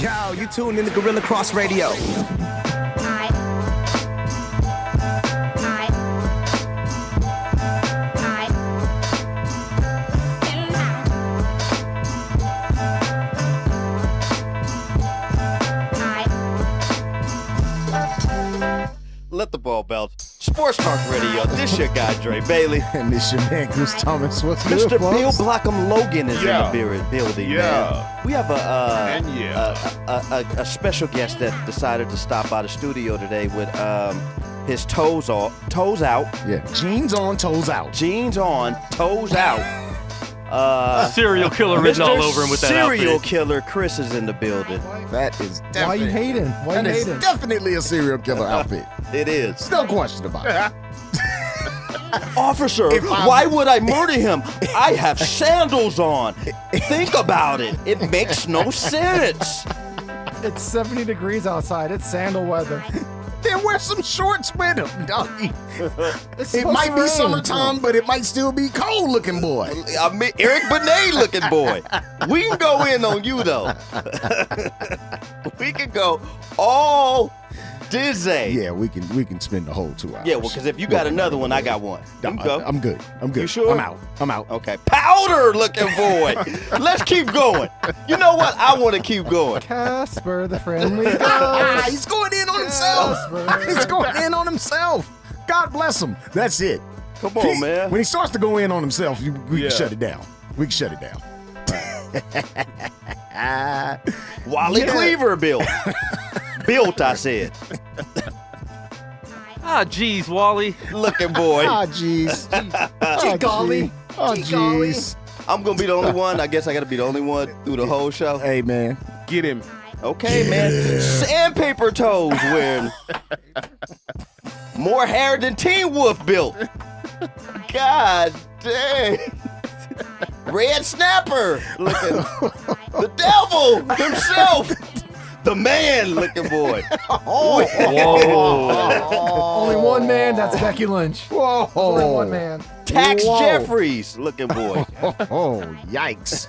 Yo, you tuned in to Gorilla Cross Radio. Let the ball bounce. Sports Talk Radio. This your guy, Dre Bailey. And this your man, Goose Thomas. What's Mr. good, Bill folks? Blockham Logan is in the building, Yeah. man. We have a special guest that decided to stop by the studio today with his toes out, Yeah, jeans on, toes out. jeans on, toes out. Serial killer written all over him with that Serial outfit. killer Chris is in the building. That is definitely. Why you hating? Why That you is hating? definitely a serial killer outfit. It is. No question about it. Officer, If I'm- why would I murder him? I have sandals on. Think about it. It makes no sense. It's 70 degrees outside. It's sandal weather. Then wear some shorts with him, doggy. It's It supposed might to be rain. summertime, but it might still be cold looking boy. I mean, Eric Benet looking boy. We can go in on you, though. We can go all dizzy. Yeah, we can spend the whole 2 hours. Yeah, well, because if you got another one, I got one. You can go. I'm good. I'm good. You sure? I'm out. Okay. Powder looking boy. Let's keep going. You know what? I want to keep going. Casper the friendly Ah, ghost. he's going in on himself. Casper. He's going in on himself. God bless him. That's it. Come on, man. When he starts to go in on himself, we Yeah. can shut it down. We can shut it down. Wally Yeah. Cleaver built. Built, I said. Ah, jeez, Wally. Looking boy. Ah, jeez. Gee golly. Oh, Gee golly. jeez. I'm going to be the only one. I guess I got to be the only one through the whole show. Hey, man. Get him. Okay, man. Sandpaper toes wearing more hair than Teen Wolf built. God dang. Red Snapper looking. The devil himself. The man looking boy. Whoa. Only one man. That's Becky Lynch. Whoa. Only one man. Tax Whoa. Jeffries looking boy. Oh, yikes.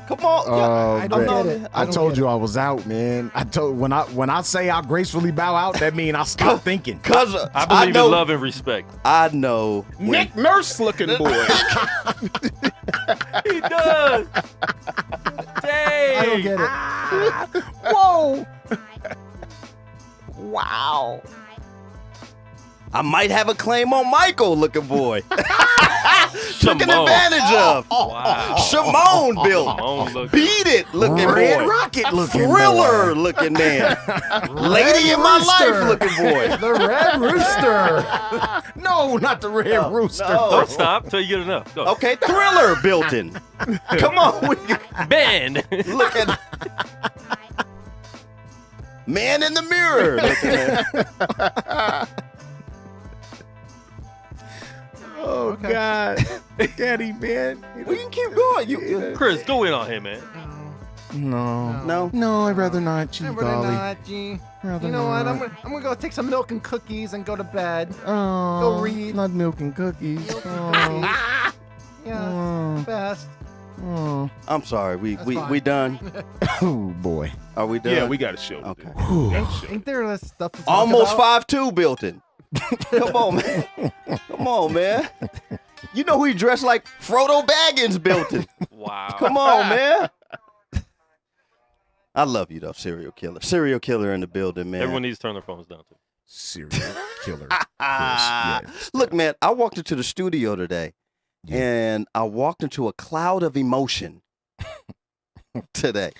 Come on. Oh, I don't man. get it. I don't told get you it. I was out, man. I told when I say I gracefully bow out, that means I stop thinking. Cause I believe know, in love and respect. I know. when- Nick Nurse looking boy. He does. Dang. I don't get it. Whoa. Wow. I might have a claim on Michael looking boy. Taken Shimon. advantage of. Wow. Shimon built. Shimon look- Beat it looking Red boy. Rocket looking Thriller boy. looking man. Lady in my Rooster. life looking boy. The Red Rooster. No, not the Red Rooster. no. Don't stop till you get enough. Go. Okay, Thriller built in. Come on. Ben. Looking. Man in the mirror looking at. Oh, God. Daddy, man. We can keep going. You, Chris, go in on him, man. No. no. No, I'd rather not, G I'm golly. really not, G. Rather You know what? not. I'm gonna go take some milk and cookies and go to bed. Oh, Go read. Not milk and cookies. Milk Oh, and Yeah, oh, best. oh. I'm sorry. We fine. done? Oh, boy. Are we done? Yeah, we got a show. to Okay. do. Whew. Ain't there less stuff to talk Almost about? 5'2" built in. Come on, man. Come on, man. You know who he dressed like? Frodo Baggins built it. Wow. Come on, man. I love you, though, serial killer. Serial killer in the building, man. Everyone needs to turn their phones down, too. Serial killer. Ah. Yes. Look, man, I walked into the studio today, Yeah. and I walked into a cloud of emotion today.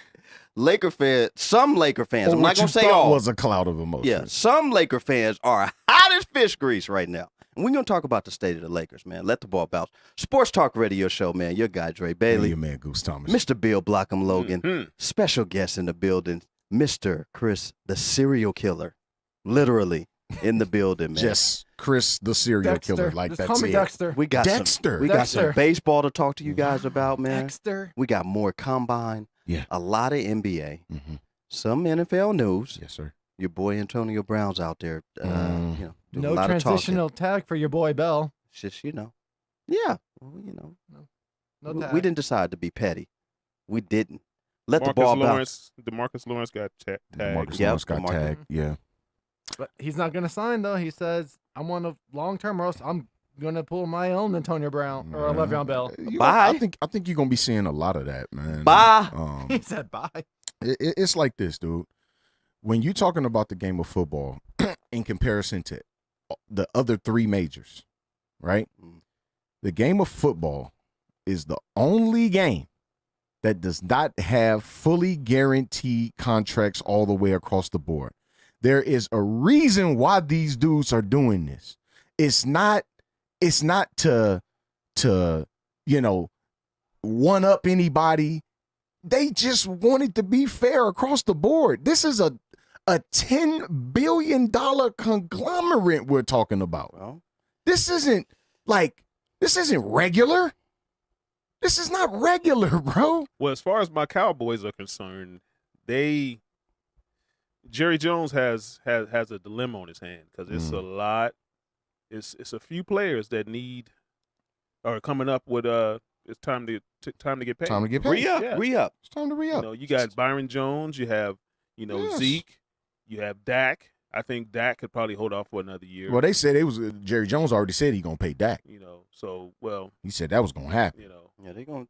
Some Laker fans, I'm What not going you to say thought all. was a cloud of emotion. Yeah, some Laker fans are hot as fish grease right now. And we're going to talk about the state of the Lakers, man. Let the ball bounce. Sports Talk Radio Show, man. Your guy, Dre Hey, Bailey. your man, Goose Thomas. Mr. Bill Blockham Logan. Mhm. Special guest in the building, Mr. Chris, the serial killer. Literally in the building, man. Just Chris, the serial Dexter. killer. Like Just that's call me it. Dexter. We got Dexter. we got some Dexter. baseball to talk to you guys about, man. Dexter. We got more combine. Yeah. A lot of NBA. Mm-hmm. Some NFL news. Yes, sir. Your boy Antonio Brown's out there, Mm. you know, doing a No lot of talking. transitional tag for your boy Bell. It's just, you know. Yeah. Well, you know. No we tag. didn't decide to be petty. We didn't. Let the ball bounce. DeMarcus Lawrence got tagged. Marcus Yep, Lawrence got DeMarcus. tagged. Yeah. But he's not going to sign, though. He says, I'm on a long-term roast. I'm going to pull my own Antonio Brown or Le'Veon Bell. Bye. I think you're gonna be seeing a lot of that, man. Bye. He said bye. It's like this, dude. When you're talking about the game of football in comparison to the other three majors, right? The game of football is the only game that does not have fully guaranteed contracts all the way across the board. There is a reason why these dudes are doing this. It's not to one up anybody. They just want it to be fair across the board. This is a $10 billion conglomerate we're talking about. Well, This isn't regular. This is not regular, bro. Well, as far as my Cowboys are concerned, Jerry Jones has a dilemma on his hand because it's a lot. It's a few players that are coming up with it's time to get paid. Time to get paid. re-up, Yeah. re-up. It's time to re-up. You got Byron Jones. You have Yes. Zeke. You have Dak. I think Dak could probably hold off for another year. Well, they said it was Jerry Jones already said he gonna pay Dak. So well, He said that was gonna happen. Yeah, they going.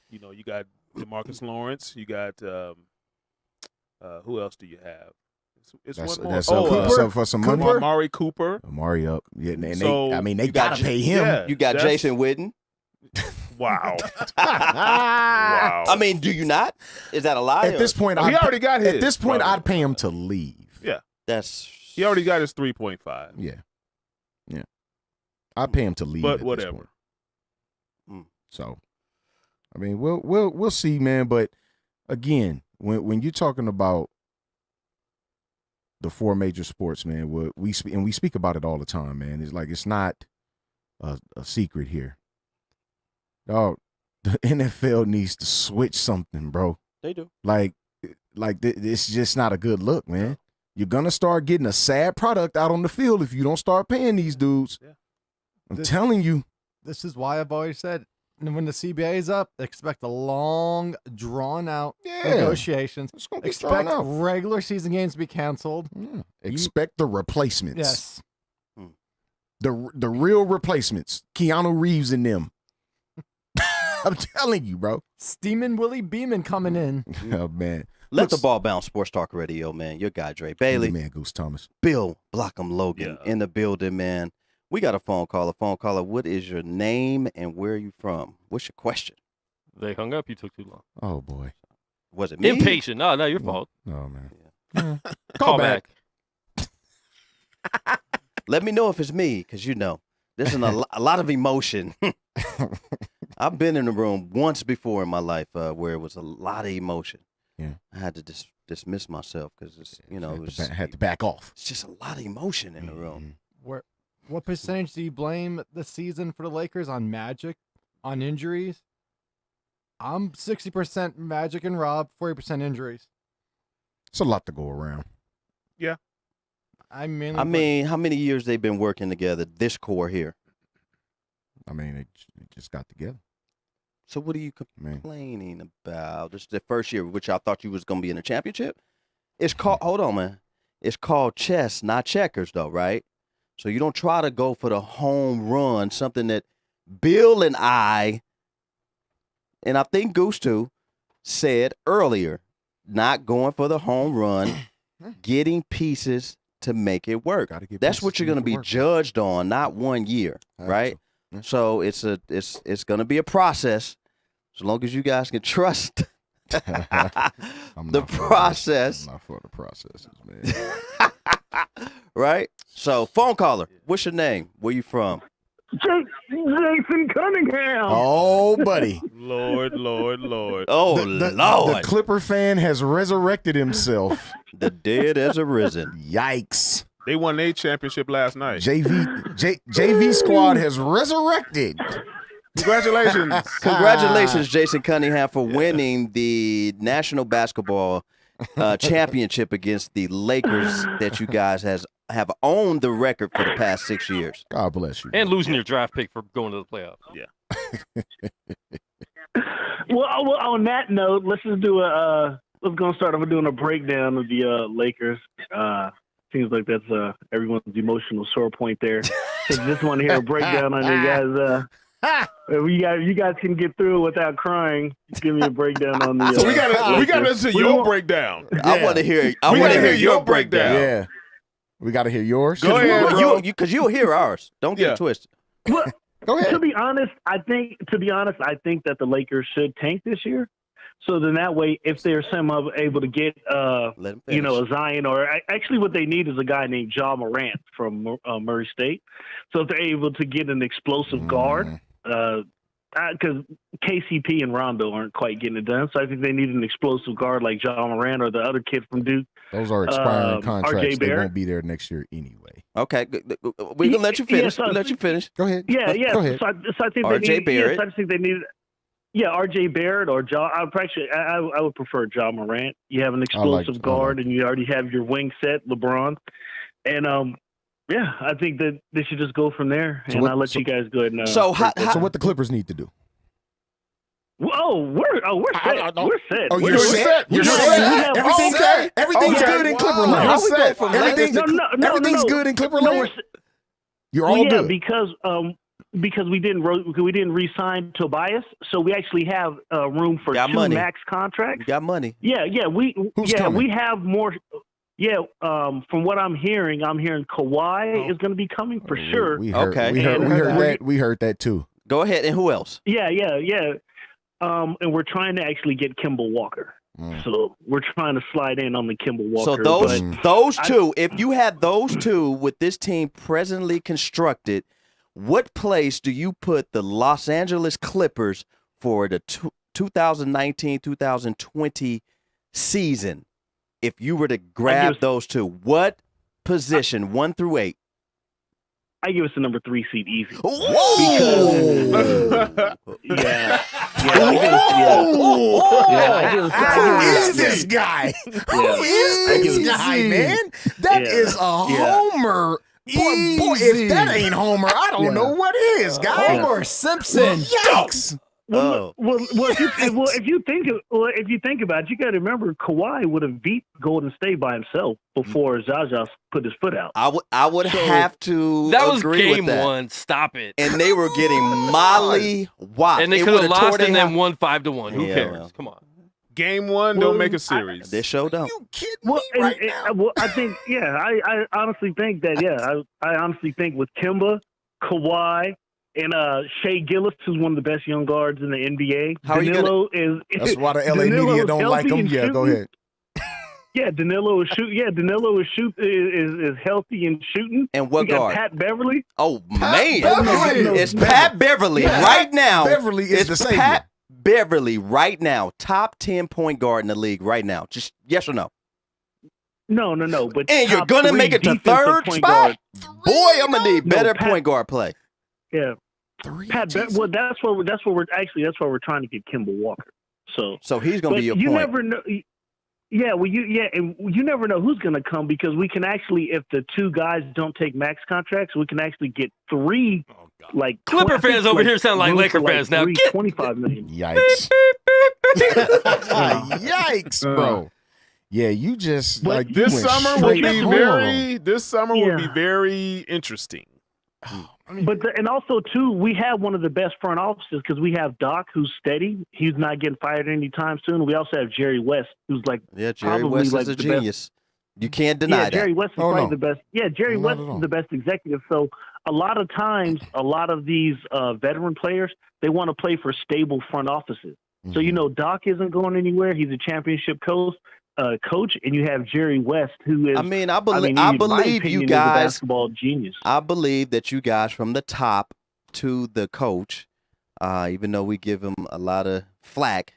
You got DeMarcus Lawrence. You got who else do you have? It's That's one more. that's Oh, up, that's up for some money. Amari Cooper. Amari up. Yeah, and So, they you got gotta pay him. Yeah. You got That's- Jason Witten. Wow. Wow. Wow. I mean, do you not? Is that a lie? At this point, he already got his. At this point, probably. I'd pay him to leave. Yeah. That's He already got his 3.5. Yeah. I'd pay him to leave. But at this whatever. point. So, I mean, we'll see, man. But again, when you're talking about the four major sports, man, we speak about it all the time, man. It's like it's not a secret here. Dog, the NFL needs to switch something, bro. they do. Like it's just not a good look, man. You're gonna start getting a sad product out on the field if you don't start paying these dudes. Yeah. I'm telling you. This is why I've always said, when the CBA is up, expect a long, drawn-out negotiations. It's gonna be drawn Expect out. regular season games to be canceled. Yeah. Expect the replacements. Yes. The real replacements. Keanu Reeves and them. I'm telling you, bro. Steamin' Willie Beeman coming in. Oh man. Let the ball bounce. Sports Talk Radio, man. Your guy Dre Bailey, Man, Goose Thomas. Bill Blockham Logan Yeah. in the building, man. We got a phone caller. Phone caller, what is your name and where are you from? What's your question? They hung up. You took too long. Oh boy. Was it me? Impatient. No, your fault. Oh man. Call back. Let me know if it's me, because there's a lot of emotion. I've been in the room once before in my life where it was a lot of emotion. Yeah. I had to dismiss myself because it's Had to back off. it's just a lot of emotion in the room. What percentage do you blame the season for the Lakers on Magic, on injuries? I'm 60% Magic and Rob, 40% injuries. It's a lot to go around. I mean, How many years they've been working together? This core here. I mean, they just got together. So what are you Man. complaining about? This is the first year, which I thought you was going to be in a championship. It's called. Hold on, man. It's called chess, not checkers, though, right? So you don't try to go for the home run, something that Bill and I think Goose too, said earlier. Not going for the home run, getting pieces to make it work. Gotta get That's pieces what to you're going to make it be work. judged on, not 1 year, right? Yeah. So it's going to be a process. As long as you guys can trust I'm the not for process, I'm not for the processes, man. right? So phone caller, what's your name? Where you from? Jason Cunningham. Oh, buddy. Lord. Oh The Lord, Clipper fan has resurrected himself. the dead has arisen. Yikes. They won their championship last night. JV squad has resurrected. Congratulations. Congratulations, Jason Cunningham, for winning the National Basketball Championship against the Lakers that you guys have owned the record for the past 6 years. God bless you. And losing your draft pick for going to the playoffs. Yeah. Well, on that note, let's just do let's go start off doing a breakdown of the Lakers. Seems like that's everyone's emotional sore point there. So just want to hear a breakdown on you guys. You guys can get through it without crying. Give me a breakdown on the. So we gotta Lakers. listen to your breakdown. I want to hear. I We want to gotta hear your breakdown. Yeah. We got to hear yours. Go ahead, bro. Because you'll hear ours. Don't get Yeah. it twisted. Well, Go ahead. to be honest, I think that the Lakers should tank this year. So then that way, if they're somehow able to get, Let him finish. a Zion, or actually what they need is a guy named Ja Morant from Murray State. So if they're able to get an explosive guard, because KCP and Rondo aren't quite getting it done. So I think they need an explosive guard like Ja Morant or the other kid from Duke. Those are expiring RJ contracts. They Barrett. won't be there next year anyway. Okay, we can let you finish. Yeah, so- let you finish. Go ahead. Yeah. Go ahead. So I think RJ they need. Barrett. Yes, I think they need. Yeah, RJ Barrett or Ja. I would prefer Ja Morant. You have an explosive guard, and you already have your wing set, LeBron, and yeah, I think that they should just go from there. So And what- I'll let so- you guys go ahead and. So how, So what the Clippers need to do? we're set. We're set. Oh, We're you're set. set. You're We have set. everything- Okay. Everything's Okay. good in Clipper Wow. land. How we go from Everything's, No, everything's good in Clipper No, land. You're all well, yeah, good. because we didn't re-sign Tobias, so we actually have room for Got two money. max contracts. you got money? Who's coming? we have more. Yeah, from what I'm hearing Kawhi is going to be coming for sure. We heard, Okay. we heard And that. We heard that too. Go ahead. And who else? Yeah. And we're trying to actually get Kimball Walker. Mm. So we're trying to slide in on the Kimball Walker. So those but those two, if you had those two with this team presently constructed, what place do you put the Los Angeles Clippers for the 2019-2020 season? If you were to grab those two, what position, 1 through 8? I give us the number 3 seed easy. Whoa! Yeah. Who is this guy? Who is this guy, man? That is a homer. Boy, if that ain't Homer, I don't know what is, guy. Homer Simpson. Yikes! Oh. If you think about it, you got to remember Kawhi would have beat Golden State by himself before Zaza put his foot out. I would have to That was agree game with that. 1. Stop it. And they were getting molly whopped. And they It could have would've tore lost their and then house- won 5-1. Who Yeah, cares? well. Come on. Game 1 don't make a series. They showed don't. You kidding Well, me right now? I think, I honestly think that, I honestly think with Kimba, Kawhi, and Shea Gillis, who's one of the best young guards in the NBA. How are you Danilo is. That's why the LA Danilo media is don't like healthy him. and Yeah, go shooting. ahead. Yeah, Danilo is healthy and shooting. And what we got guard? Pat Beverly. Oh, man. Beverly. It's Pat Beverly right now. Beverly is it's the savior. Pat Beverly right now. Top 10 point guard in the league right now. Just yes or no? No. But And you're top going to 3 make it to defensive third point spot? guard. Boy, I'm going to need No, better Pat- point guard play. Yeah, Pat. Well, that's where we're trying to get Kimball Walker. So he's going to But be your you point. never know. Yeah, and you never know who's going to come because we can actually, if the two guys don't take max contracts, we can actually get 3. Like Clipper fans over here sound like room Laker for, fans now. $3, Get- 25 million. Yikes! Yikes, bro. Yeah, you just But like you This went summer will straight be home. very interesting. And also too, we have one of the best front offices because we have Doc, who's steady. He's not getting fired anytime soon. We also have Jerry West, who's like Yeah, Jerry probably West like is a the best- genius. You can't deny that. Jerry West is Oh, probably no. the best. Yeah, Jerry Not West at all. is the best executive. So a lot of times, a lot of these veteran players, they want to play for stable front offices. So Doc isn't going anywhere. He's a championship coach, and you have Jerry West, who is. I mean, I believe in my you opinion, is a guys. basketball genius. I believe that you guys, from the top to the coach, even though we give him a lot of flack,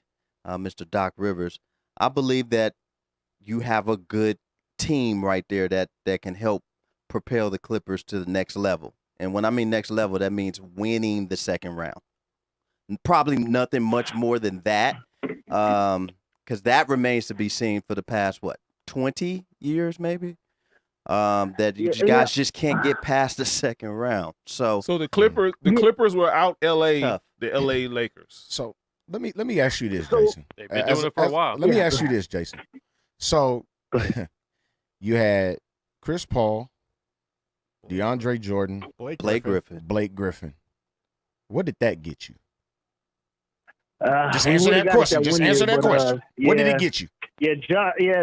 Mr. Doc Rivers, I believe that you have a good team right there that can help propel the Clippers to the next level. And when I mean next level, that means winning the second round. Probably nothing much more than that, because that remains to be seen for the past, 20 years maybe? That you guys just can't get past the second round. So So the Clippers will out LA Tough. the LA Lakers. So let me ask you this, So- Jason. They've been doing it for a while. Let me Yeah. ask you this, Jason. So you had Chris Paul, DeAndre Jordan, Blake Griffin. Griffin. Blake Griffin. What did that get you? Just we answer would've that got question. Just one answer year, that but, question. What did yeah. it get you?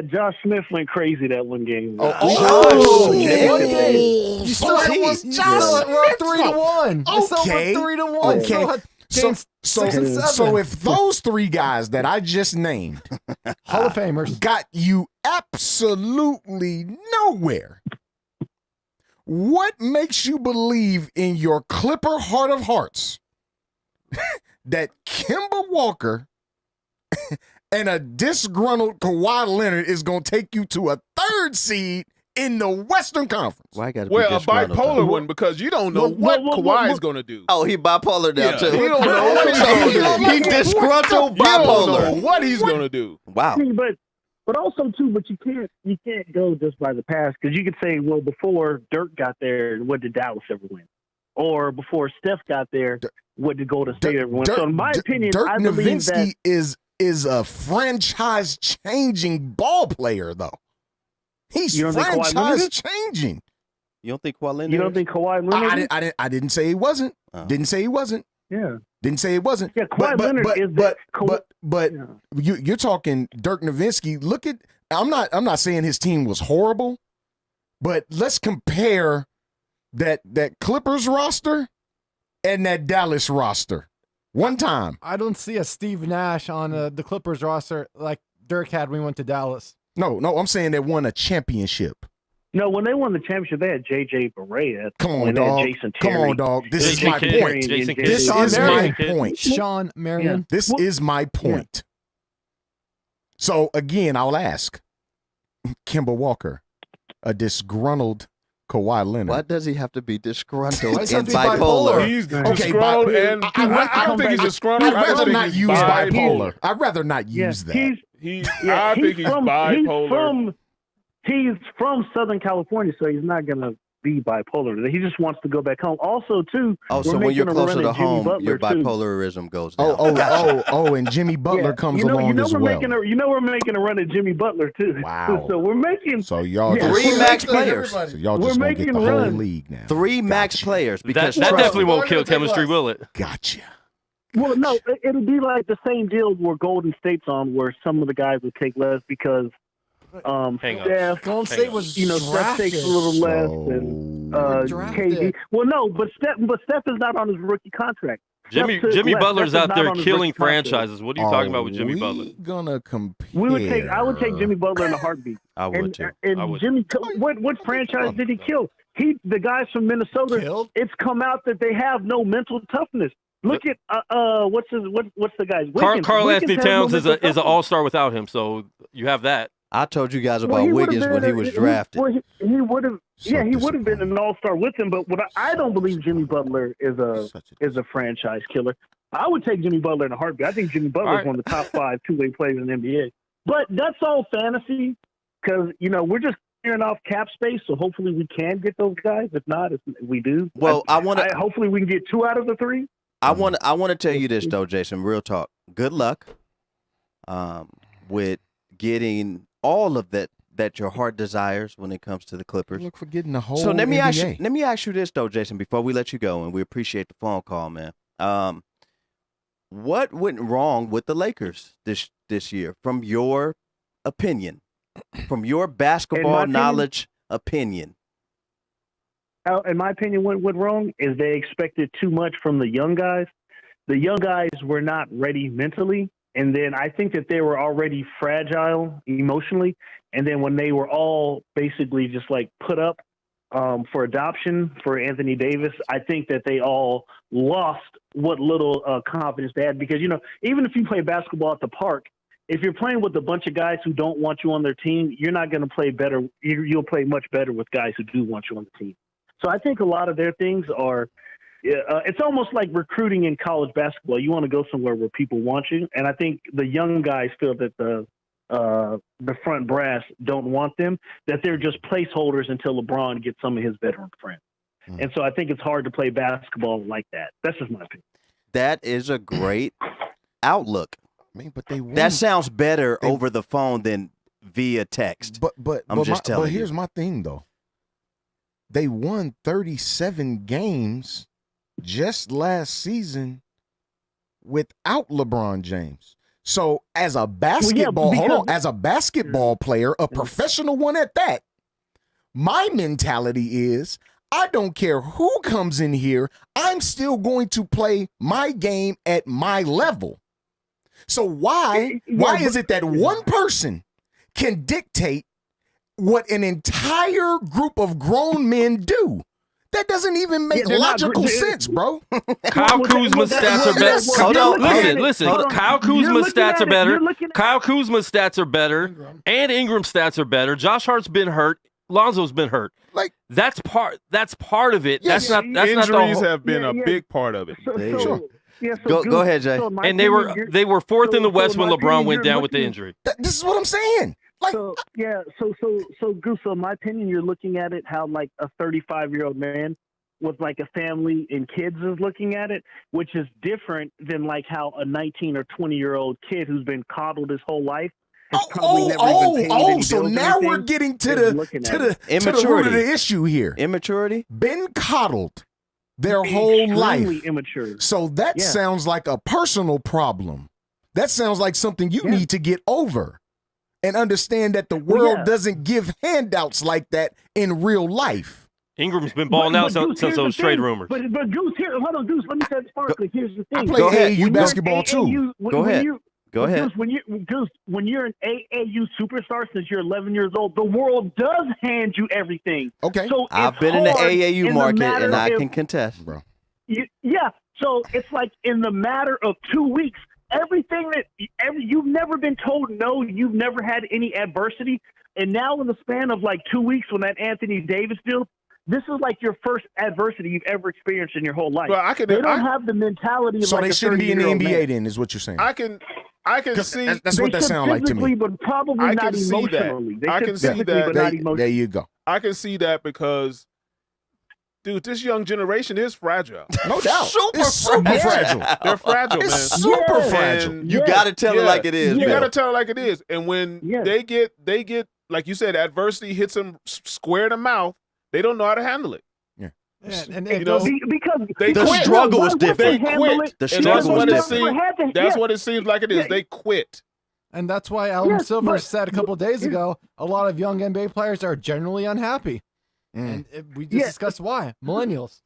Josh Smith went crazy that one game. Oh, Smith. One game. You So still it had was you Josh still Smith's had 3-1. fault. You still Okay. went 3-1. You still Okay. had So, games 6 and 7. so if those three guys that I just named Hall of Famers. got you absolutely nowhere, what makes you believe in your Clipper heart of hearts that Kemba Walker and a disgruntled Kawhi Leonard is going to take you to a 3rd seed in the Western Conference? Why gotta be Well, a disgruntled, bipolar though? one because you don't know Well, what well, Kawhi is well, going to do. Oh, he bipolar now Yeah, too. he don't know what he's gonna do. He disgruntled You don't know bipolar. what he's going to do. Wow. But also too, but you can't go just by the past, because you could say, well, before Dirk got there, what did Dallas ever win? Or before Steph got there, what did Golden State ever win? So in my opinion, Dirk I believe that Nowitzki is a franchise-changing ball player, though. He's You don't think Kawhi Leonard is? franchise-changing. You don't think Kawhi Leonard? you don't think Kawhi Leonard. I didn't say he wasn't. Oh. Didn't say he wasn't. Yeah, Didn't say it wasn't. yeah. Kawhi Leonard is but the yeah. you're talking Dirk Nowitzki. Look at I'm not saying his team was horrible, but let's compare that Clippers roster and that Dallas roster. One time. I don't see a Steve Nash on the Clippers roster like Dirk had when we went to Dallas. No, I'm saying they won a championship. No, when they won the championship, they had J.J. Barea. Come on, and they had dog. Jason Come Terry. on, dog. This is Jason my Kidd. point. Jason Kidd. This Sean is my Marion. point. Sean Marion. This is my point. So again, I'll ask Kemba Walker, a disgruntled Kawhi Leonard. Why does he have to be disgruntled Why does he and have to be bipolar? bipolar? He's Okay, disgruntled, but- and I don't think he's disgruntled. I'd I just rather think not he's use bipolar. I'd rather not Yeah, use that. I think he's bipolar. He's from Southern California, so he's not gonna be bipolar. He just wants to go back home. Also, too. Oh, we're so when you're making a run closer at to Jimmy home, Butler, your too. bipolarism goes down. And Jimmy Butler comes along as we're well. we're making a run at Jimmy Butler too. Wow. So we're making. So y'all Yeah. just, Three max players. so y'all We're just gonna get making the whole runs. league now. 3 max Gotcha. players That, because that trust definitely me, won't kill chemistry, will it? Gotcha. Well, no, it'll be like the same deal where Golden State's on, where some of the guys would take less because Hang on. Steph, Golden State was Steph takes a little less, and drafted. KD. Well, no, but Steph is not on his rookie contract. Jimmy Steph took less. Butler's Steph is out not there on his killing rookie contract. franchises. What are you talking about with Jimmy Butler? Gonna compare. I would take Jimmy Butler in a heartbeat. I would too. And I would. Jimmy, what franchise did he kill? The guys from Minnesota. Killed? It's come out that they have no mental toughness. Look at what's the guy's Carl Anthony Towns is an toughness. all-star without him, so you have that. I told you guys Well, about he would've Wiggins been when he a- was drafted. He would have. So Yeah, he would have been disappointing. an all-star with him. But I don't believe Jimmy Butler is Such a- a franchise killer. I would take Jimmy Butler in a heartbeat. I think Jimmy Butler All is right. one of the top 5 two-way players in the NBA. But that's all fantasy because we're just clearing off cap space. So hopefully we can get those guys. If not, if we do. Well, I want to. Hopefully we can get 2 out of the 3. I want to tell you this though, Jason. Real talk. Good luck, with getting all of that your heart desires when it comes to the Clippers. Look for getting the whole. So let me NBA. ask you this though, Jason. Before we let you go, and we appreciate the phone call, man. What went wrong with the Lakers this year, from your opinion, from your basketball opinion? knowledge opinion? In my opinion, what went wrong is they expected too much from the young guys. The young guys were not ready mentally. And then I think that they were already fragile emotionally. And then when they were all basically just like put up for adoption for Anthony Davis, I think that they all lost what little confidence they had. Because, even if you play basketball at the park, if you're playing with a bunch of guys who don't want you on their team, you're not going to play better. You'll play much better with guys who do want you on the team. So I think a lot of their things are it's almost like recruiting in college basketball. You want to go somewhere where people want you. And I think the young guys feel that the front brass don't want them, that they're just placeholders until LeBron gets some of his veteran friends. And so I think it's hard to play basketball like that. That's just my opinion. That is a great outlook. I mean, but they won. That sounds better They- over the phone than via text. But I'm just telling But you. here's my thing though. They won 37 games just last season without LeBron James. So as a basketball, as a basketball player, a professional one at that, my mentality is I don't care who comes in here, I'm still going to play my game at my level. So why is it that one person can dictate what an entire group of grown men do? That doesn't even make logical sense, bro. Kyle Kuzma's stats are better. Hold on. Listen. Hold on. Kyle You're Kuzma's looking stats at are it. better. You're looking at- Kyle Kuzma's stats are better, and Ingram's stats are better. Josh Hart's been hurt. Lonzo's been hurt. Like That's part of it. Yes. That's not the Injuries whole. have been Yeah, a yeah. big part of it. Sure. Go ahead, Jay. And they were fourth in the West when LeBron went down with the injury. This is what I'm saying. Like So Goose, so in my opinion, you're looking at it how like a 35-year-old man with like a family and kids is looking at it, which is different than like how a 19 or 20-year-old kid who's been coddled his whole life has probably never even paid any so bills or now we're anything, getting to is the looking to at the it. to the root Immaturity. of the issue here. Immaturity? Been coddled their whole life. Extremely immature. So that Yeah. sounds like a personal problem. That sounds like something you need to get over and understand that the world yeah. doesn't give handouts like that in real life. Ingram's been balling out Goose, since here's those the trade thing. rumors. But Goose, hold on, Goose. Let me say this first. Because here's the I thing. play Go ahead. AAU basketball too. Go ahead. Go ahead. Goose, when you're an AAU superstar since you're 11 years old, the world does hand you everything. Okay. So I've it's been in the hard AAU in market, matter and I of- can contest. Bro. Yeah. So it's like in the matter of 2 weeks, everything that you've never been told no, you've never had any adversity, and now in the span of like 2 weeks, when that Anthony Davis deal, this is like your first adversity you've ever experienced in your whole life. Well, They don't have the mentality of So like they a shouldn't be in the 30-year-old NBA man. then, is what you're saying. I can 'Cause see. that's They what that should sounds like to physically, me. but probably I not can see that. emotionally. They I should can see physically, that. but not There emotionally. you go. I can see that because, dude, this young generation is fragile. No doubt. Super It's super fragile. fragile. They're fragile, man. It's super Yeah. fragile. And You Yeah. got to tell it Yeah. like it is, you Bill. got to tell it like it is. And when Yeah. they get, like you said, adversity hits them square in the mouth. They don't know how to handle it. And You it know, goes, Because The because struggle why is would they different. They handle quit. it? The And that's struggle what is it different. seems. That's what it seems like it is. Yeah. They quit. and that's why Adam Yes, Silver but- said a couple days ago, a lot of young NBA players are generally unhappy. Mm. And we just discussed why. Millennials.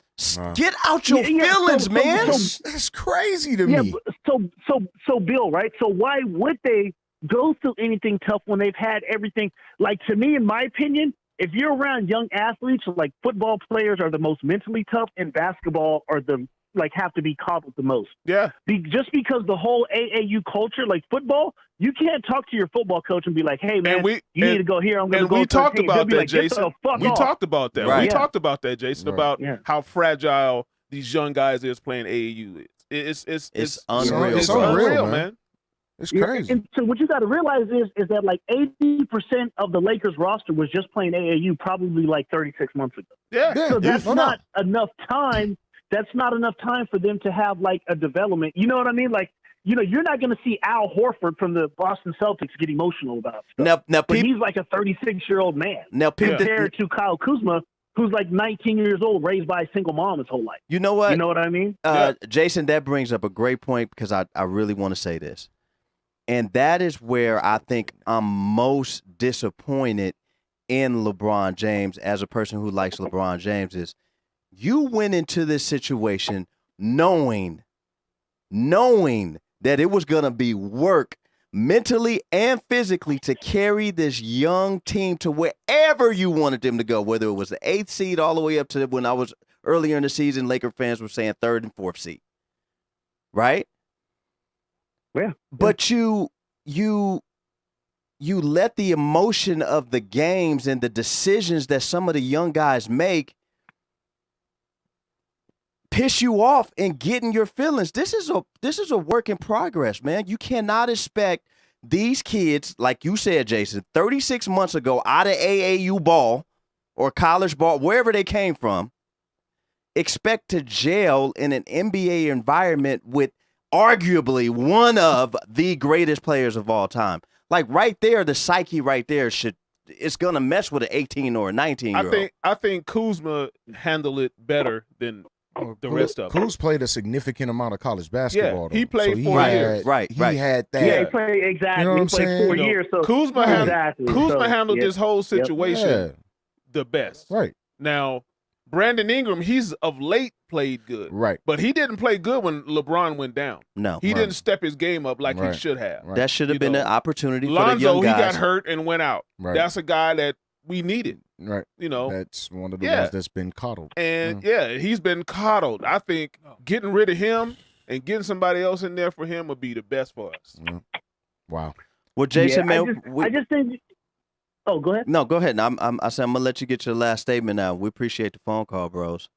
Get out your Yeah, feelings, so- man. That's crazy to Yeah, me. so Bill, right? So why would they go through anything tough when they've had everything? Like, to me, in my opinion, if you're around young athletes, like football players are the most mentally tough, and basketball are the have to be coddled the most. Yeah. Just because the whole AAU culture, like football, you can't talk to your football coach and be like, "Hey, man, you need to go here. I'm going to And go." we to the talked team." They'll about be that, like, "Get the Jason. fuck We off." talked about that. Right. We Yeah. talked about that, Jason, Right. about Yeah. how fragile these young guys is playing AAU. It's unreal, It's bro. unreal, man. It's Yeah, crazy. And so what you got to realize is that like 80% of the Lakers roster was just playing AAU probably like 36 months ago. Yeah. Yeah, So that's no not enough time. That's not enough time for them to have like a development. You know what I mean? Like, you're not going to see Al Horford from the Boston Celtics get emotional about stuff. Now, But peep, he's like a 36-year-old man now, peep the- compared to Kyle Kuzma, who's like 19 years old, raised by a single mom his whole life. you know what? You know what I mean? Jason, that brings up a great point because I really want to say this. And that is where I think I'm most disappointed in LeBron James as a person who likes LeBron James is you went into this situation knowing that it was going to be work mentally and physically to carry this young team to wherever you wanted them to go, whether it was the 8th seed all the way up to when I was earlier in the season, Laker fans were saying 3rd and 4th seed. Right? Yeah. But you let the emotion of the games and the decisions that some of the young guys make piss you off and get in your feelings. This is a work in progress, man. You cannot expect these kids, like you said, Jason, 36 months ago out of AAU ball or college ball, wherever they came from, expect to gel in an NBA environment with arguably one of the greatest players of all time. Like right there, the psyche right there it's gonna mess with an 18 or a 19-year-old. I think Kuzma handled it better than the rest of them. Kuz played a significant amount of college basketball. he though. played So 4 had- years. Right. He had that. Yeah, he played exactly. You know what I'm he played saying? 4 You know, years. So Kuzma exactly. handled this whole situation Yeah, the best. right, Now, Brandon Ingram, he's of late played good, right, but he didn't play good when LeBron went down. No. He Right. didn't step his game up like Right. he should have. right. That should have You been know, an opportunity for the Lonzo, young he guys. got hurt and went out. Right. That's a guy that we needed, right. you know. That's one of the Yeah. ones that's been coddled. And he's been coddled. I think getting rid of him and getting somebody else in there for him would be the best for us. Wow. Well, Jason, yeah, man, I just think. Oh, go ahead. no, go ahead. I said I'm gonna let you get your last statement now. We appreciate the phone call, bros.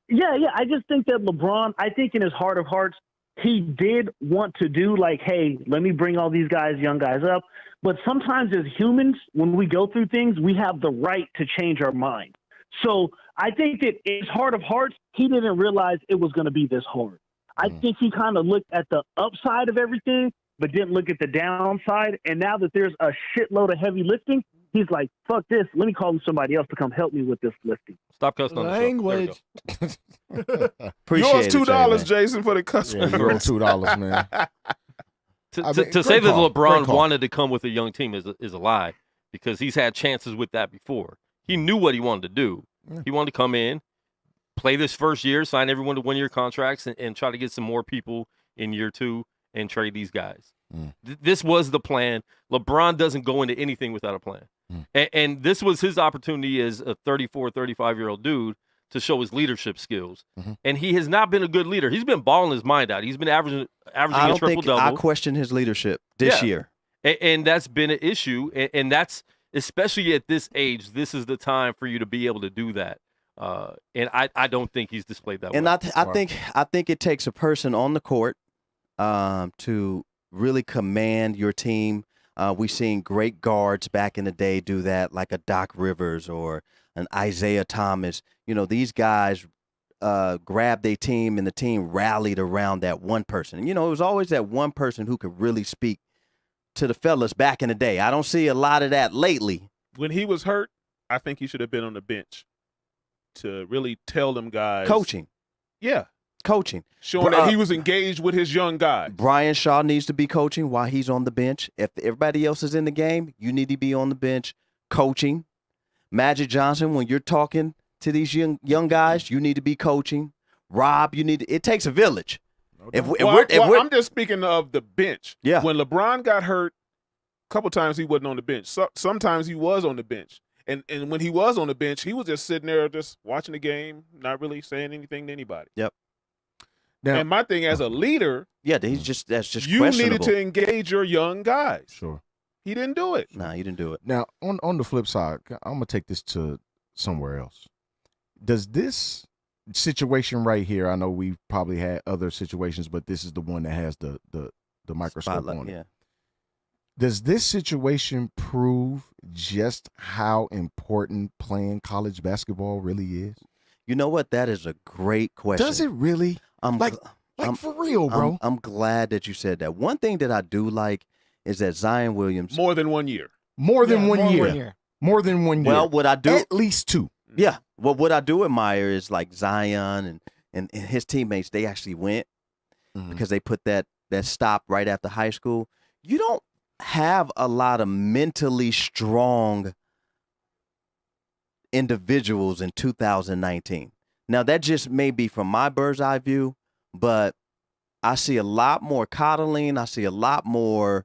Yeah. I just think that LeBron, I think in his heart of hearts, he did want to do like, hey, let me bring all these young guys up. But sometimes as humans, when we go through things, we have the right to change our mind. So I think that in his heart of hearts, he didn't realize it was going to be this hard. I think he kind of looked at the upside of everything, but didn't look at the downside. And now that there's a shitload of heavy lifting, he's like, fuck this. Let me call somebody else to come help me with this lifting. Stop cussing on the show. There we Language. go. Appreciate Yours $2, $2, Jason, for the customer. Yeah, you owe $2, man. To, I to- mean, to say great that call. LeBron Great call. wanted to come with a young team is a lie, because he's had chances with that before. He knew what he wanted to do. Yeah. He wanted to come in, play this first year, sign everyone to one-year contracts, and try to get some more people in year 2 and trade these guys. This was the plan. LeBron doesn't go into anything without a plan. And this was his opportunity as a 34, 35-year-old dude to show his leadership skills. And he has not been a good leader. He's been balling his mind out. He's been averaging I a don't think triple-double. I question his leadership this Yeah. year. And that's been an issue. And that's, especially at this age, this is the time for you to be able to do that. And I don't think he's displayed that And well. I think it takes a person on the court to really command your team. We've seen great guards back in the day do that, like a Doc Rivers or an Isaiah Thomas. You know, these guys grabbed their team, and the team rallied around that one person. And, you know, it was always that one person who could really speak to the fellas back in the day. I don't see a lot of that lately. When he was hurt, I think he should have been on the bench to really tell them guys. Coaching. Showing that he was engaged with his young guys. Brian Shaw needs to be coaching while he's on the bench. If everybody else is in the game, you need to be on the bench coaching. Magic Johnson, when you're talking to these young guys, you need to be coaching. Rob, it takes a village. I'm just speaking of the bench. Yeah. When LeBron got hurt, a couple times he wasn't on the bench. Sometimes he was on the bench. And when he was on the bench, he was just sitting there just watching the game, not really saying anything to anybody. Yep. Now, And my thing as a leader, Yeah, that's just you questionable. needed to engage your young guys. sure. He didn't do it. Nah, you didn't do it. Now, on the flip side, I'm gonna take this to somewhere else. Does this situation right here? I know we've probably had other situations, but this is the one that has the microscope Spotlight, on it. yeah. Does this situation prove just how important playing college basketball really is? You know what? That is a great question. Does it really? I'm Like, I'm- for real, bro. I'm glad that you said that. One thing that I do like is that Zion Williams. More than 1 year. More than one more year. 1 year. More than 1 year. Well, what I do, At least 2. yeah. Well, what I do admire is like Zion and his teammates. They actually went because they put that stop right after high school. You don't have a lot of mentally strong individuals in 2019. Now, that just may be from my bird's eye view, but I see a lot more coddling. I see a lot more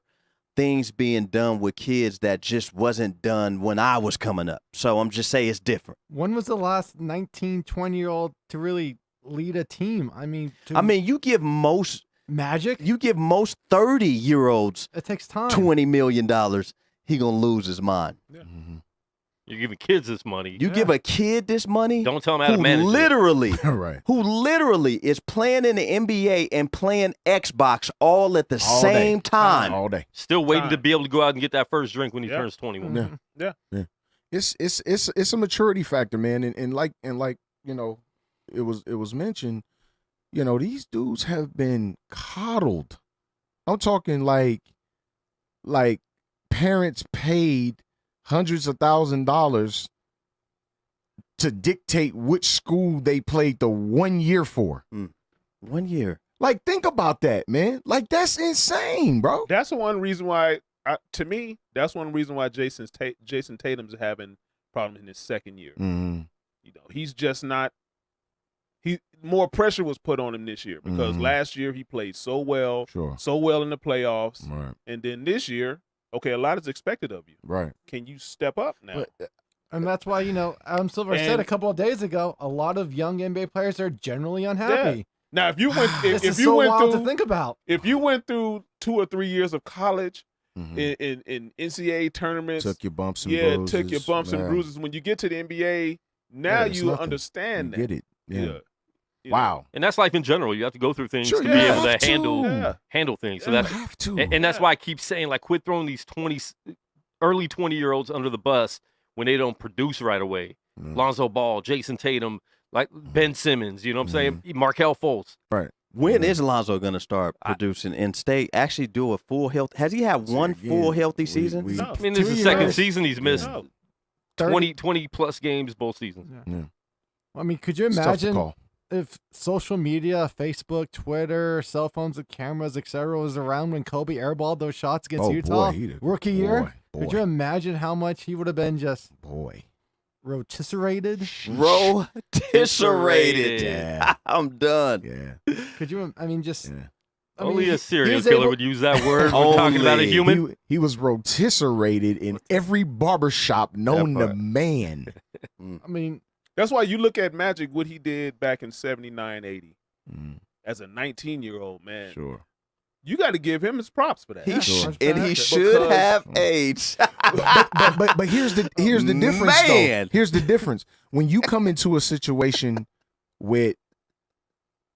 things being done with kids that just wasn't done when I was coming up. So I'm just saying it's different. When was the last 19, 20-year-old to really lead a team? I mean, you give most Magic? 30-year-olds It takes time. $20 million, he gonna lose his mind. You're giving kids this money. You give a kid this money, Don't tell him how to manage it. Right. who literally is playing in the NBA and playing Xbox all at the All same day. time. All day. Still waiting to Time. be able to go out and get that first drink when he Yeah. turns 21. Yeah. Yeah. It's a maturity factor, man. And like you know, it was mentioned, You know, these dudes have been coddled. I'm talking like parents paid hundreds of $1,000s to dictate which school they played the 1 year for. 1 year. Like, think about that, man. Like, that's insane, bro. That's one reason why, to me, that's one reason why Jason Tatum's having problems in his second year. Mm-hmm. You know, he's just not. More pressure was put on him this year because last year he played so well in the playoffs, Right. and then this year, okay, a lot is expected of you. Right. Can you step up now? And that's why, Adam Silver said a couple of days ago, a lot of young NBA players are generally unhappy. Yeah. Now, if you went, This if is you so went wild through, to think about. if you went through 2 or 3 years of college Mhm. in NCAA tournaments, Took your bumps and bruises. took your bumps and Yeah. bruises. When you get to the NBA, now Yeah, it's you nothing. understand You that. get it. Yeah. You know. Wow. And that's life in general. You have to go through things Sure, to you be able have to handle Yeah. handle things. So You that's have to. and that's why I keep saying, like, quit throwing these early 20-year-olds under the bus when they don't produce right away. Lonzo Ball, Jason Tatum, like Ben Simmons, you know what I'm saying? Markelle Fultz. Right. When is Lonzo going to start producing and actually do a full health? Has he had one full healthy season? No. I mean, this is 2 the second years. season he's missed No. 20 plus games both seasons. I mean, could you It's tough to imagine call. if social media, Facebook, Twitter, cell phones with cameras, etc., was around when Kobe airballed those shots against Oh, Utah boy, he did. rookie year? Boy, Could you imagine how much he would have been just boy. rotisserrated? Rotisserrated. Yeah. I'm done. Yeah. Could you? I mean, just. Yeah. I mean, Only he- a serial he's killer able- would use that word when talking about a Only. human. He was rotisserated in every barbershop known That to part. man. I mean, That's why you look at Magic, what he did back in 79, 80. Mm, As a 19-year-old, man, sure. you got to give him his props for that. He Sure. and he Because- should have aged. But here's the difference Man. though. Here's the difference. When you come into a situation with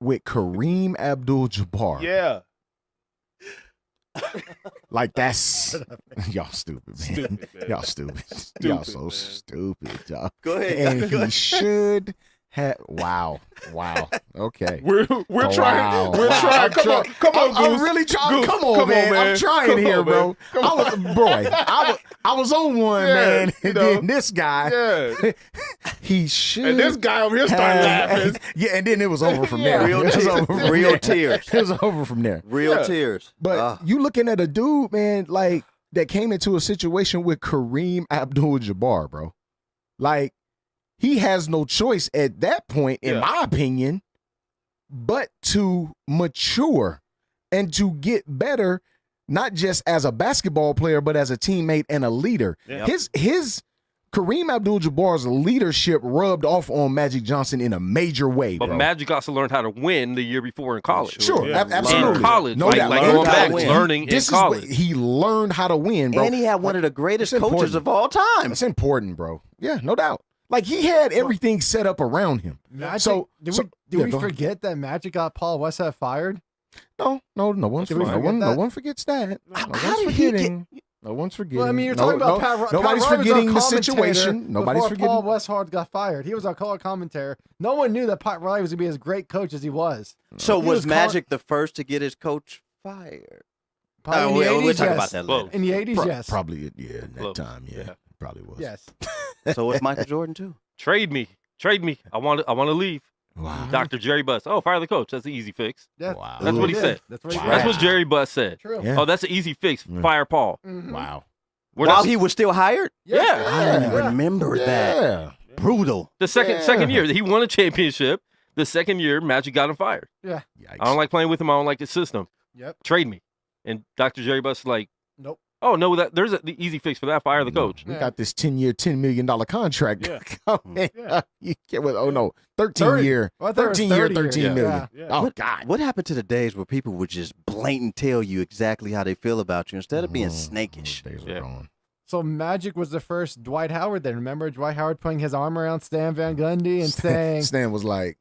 Kareem Abdul-Jabbar, Yeah. like that's y'all stupid, man. Stupid, man. Y'all stupid. Y'all Stupid, so man. stupid, y'all. Go ahead. And Go he ahead. should have. Wow. Okay. We're Oh, trying. wow. We're Wow. trying. Come on, I'm Goose. really trying. Goose, Come on, man. I'm trying Come here, on, bro. man. Come on. I was on one, Yeah, man. you And know. then this guy, Yeah. he should. And this guy over here started laughing. Yeah, and then it was over from there. Real It was tears. over from Real there. tears. It was over from there. Real Yeah. tears. But you looking at a dude, man, like that came into a situation with Kareem Abdul-Jabbar, bro. Like he has no choice at that point, in Yeah. my opinion, but to mature and to get better, not just as a basketball player, but as a teammate and a leader. Yeah. His Kareem Abdul-Jabbar's leadership rubbed off on Magic Johnson in a major way, But bro. Magic also learned how to win the year before in college. Sure, Yeah. absolutely. In college, no like, doubt. like No going doubt. back, win. learning This in is college. what he learned how to win, bro. And he had one of the greatest It's coaches important. of all time. That's important, bro. Yeah, no doubt. Like he had everything set up around him. Magic, So- did so- we, did yeah, we go ahead. forget that Magic got Paul Westhead fired? No one's Did we no forget one that? forgets that. No How one's did he forgetting. No one's forgetting. Well, I mean, you're No- talking about no- Pat. Pat Nobody's Riley was forgetting our the commentator situation. Nobody's before forgetting. Paul Westhead got fired. He was our color commentator. No one knew that Pat Riley was going to be as great coach as he was. So He was was Magic the first to get his coach fired? Probably in the 80s, we'll talk yes. about that Whoa. later. In the 80s, yes. Probably, yeah, in that Look, time, yeah, yeah. probably was. Yes. So was Michael Jordan too. Trade me. I want to leave. Wow. Dr. Jerry Buss. Oh, fire the coach. That's the easy fix. Yeah. Wow. That's what he did. said. That's what he Wow. did. That's what Jerry Buss said. True. Yeah. Oh, that's an easy fix. Mm. Fire Paul. Mhm. Wow. We're While not- he was still hired? Yeah. I don't Yeah. remember that. Yeah. Brutal. the second year he won a championship. The second year, Magic got him fired. Yeah. Yikes. I don't like playing with him. I don't like the system. Yep. Trade me. And Dr. Jerry Buss is like, Nope. oh no, there's the easy fix for that. Fire the coach. We Yeah. got this 10-year, $10 million contract Yeah. coming. Yeah. You get with 13 30. year, Well, I thought it was 13 year, 30 years. 13 Yeah. million. Yeah. Oh What- God. What happened to the days where people would just blatant tell you exactly how they feel about you instead of being snakish? Those days are Yeah. gone. So Magic was the first Dwight Howard then. Remember Dwight Howard putting his arm around Stan Van Gundy and saying, Stan was like,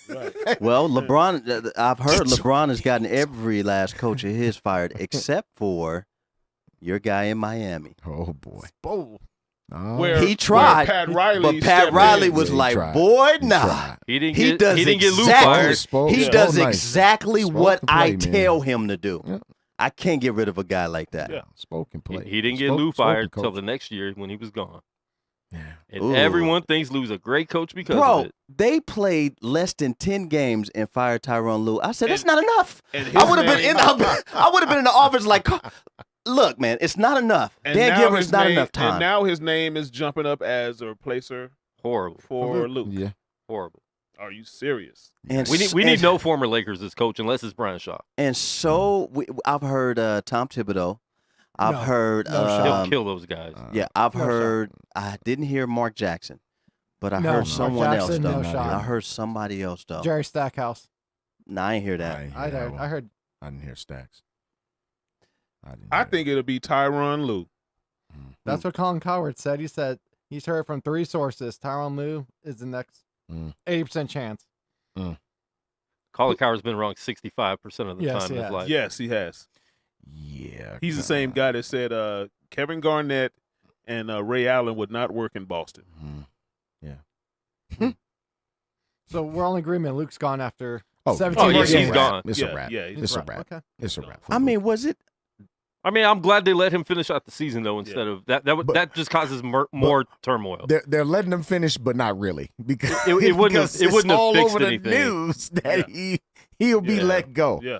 Right. Well, LeBron, I've heard LeBron has gotten every last coach of his fired except for your guy in Miami. oh boy. "Oh, Oh, Where He tried, where Pat Riley, but Pat stepped Riley in. was he like, tried. boy, He nah. tried. He didn't He get does he didn't get Lou exactly- fired. He Yeah. does Spoke nice. exactly Spoke what and play, I man. tell him to do. Yeah. I can't get rid of a guy like that. Yeah. Spoke and He, play. he didn't get Spoke- Lou spoke and fired till coach. the next year when he was gone. Yeah. And Ooh. everyone thinks Lou's a great coach because Bro, of it. they played less than 10 games and fired Tyronn Lue. I said, that's not enough. And his I would have been name- in I would have been in the office like, look, man, it's not enough. And Dan now Gilbert, his it's not name- enough time. And now his name is jumping up as a replacer Horrible. for Luke. Yeah. Horrible. Are you serious? And We need s- we need and- no former Lakers as coach unless it's Brian Shaw. And so I've heard Tom Thibodeau. I've No. heard No shot. He'll kill those guys. yeah, I've No shot. heard I didn't hear Mark Jackson, but I No, heard Mark someone else Jackson, though. no shot. I heard somebody else though. Jerry Stackhouse. No, I ain't hear that. ain't hear I that heard. one. I heard. I didn't hear Stacks. didn't I hear think it'll be Tyronn Lue. That's what Colin Coward said. He said he's heard from 3 sources. Tyronn Lue is the next Mm. 80% chance. Colin Coward's been wrong 65% of the Yes, time in he his has. life. Yes, he has. Yeah. He's the same guy that said Kevin Garnett and Ray Allen would not work in Boston. Mhm. So we're all in agreement. Luke's gone after Oh, 17 Oh, more yes, games. he's gone. It's Yeah, a wrap. yeah, he's it's a Right, wrap. Okay. It's a wrap. I mean, was it? I mean, I'm glad they let him finish out the season though instead of that. That But- that just causes more turmoil. they're letting him finish, but not really because It wouldn't have- because it wouldn't it's have all fixed over anything. the news that Yeah. he'll be Yeah. let go. Yeah.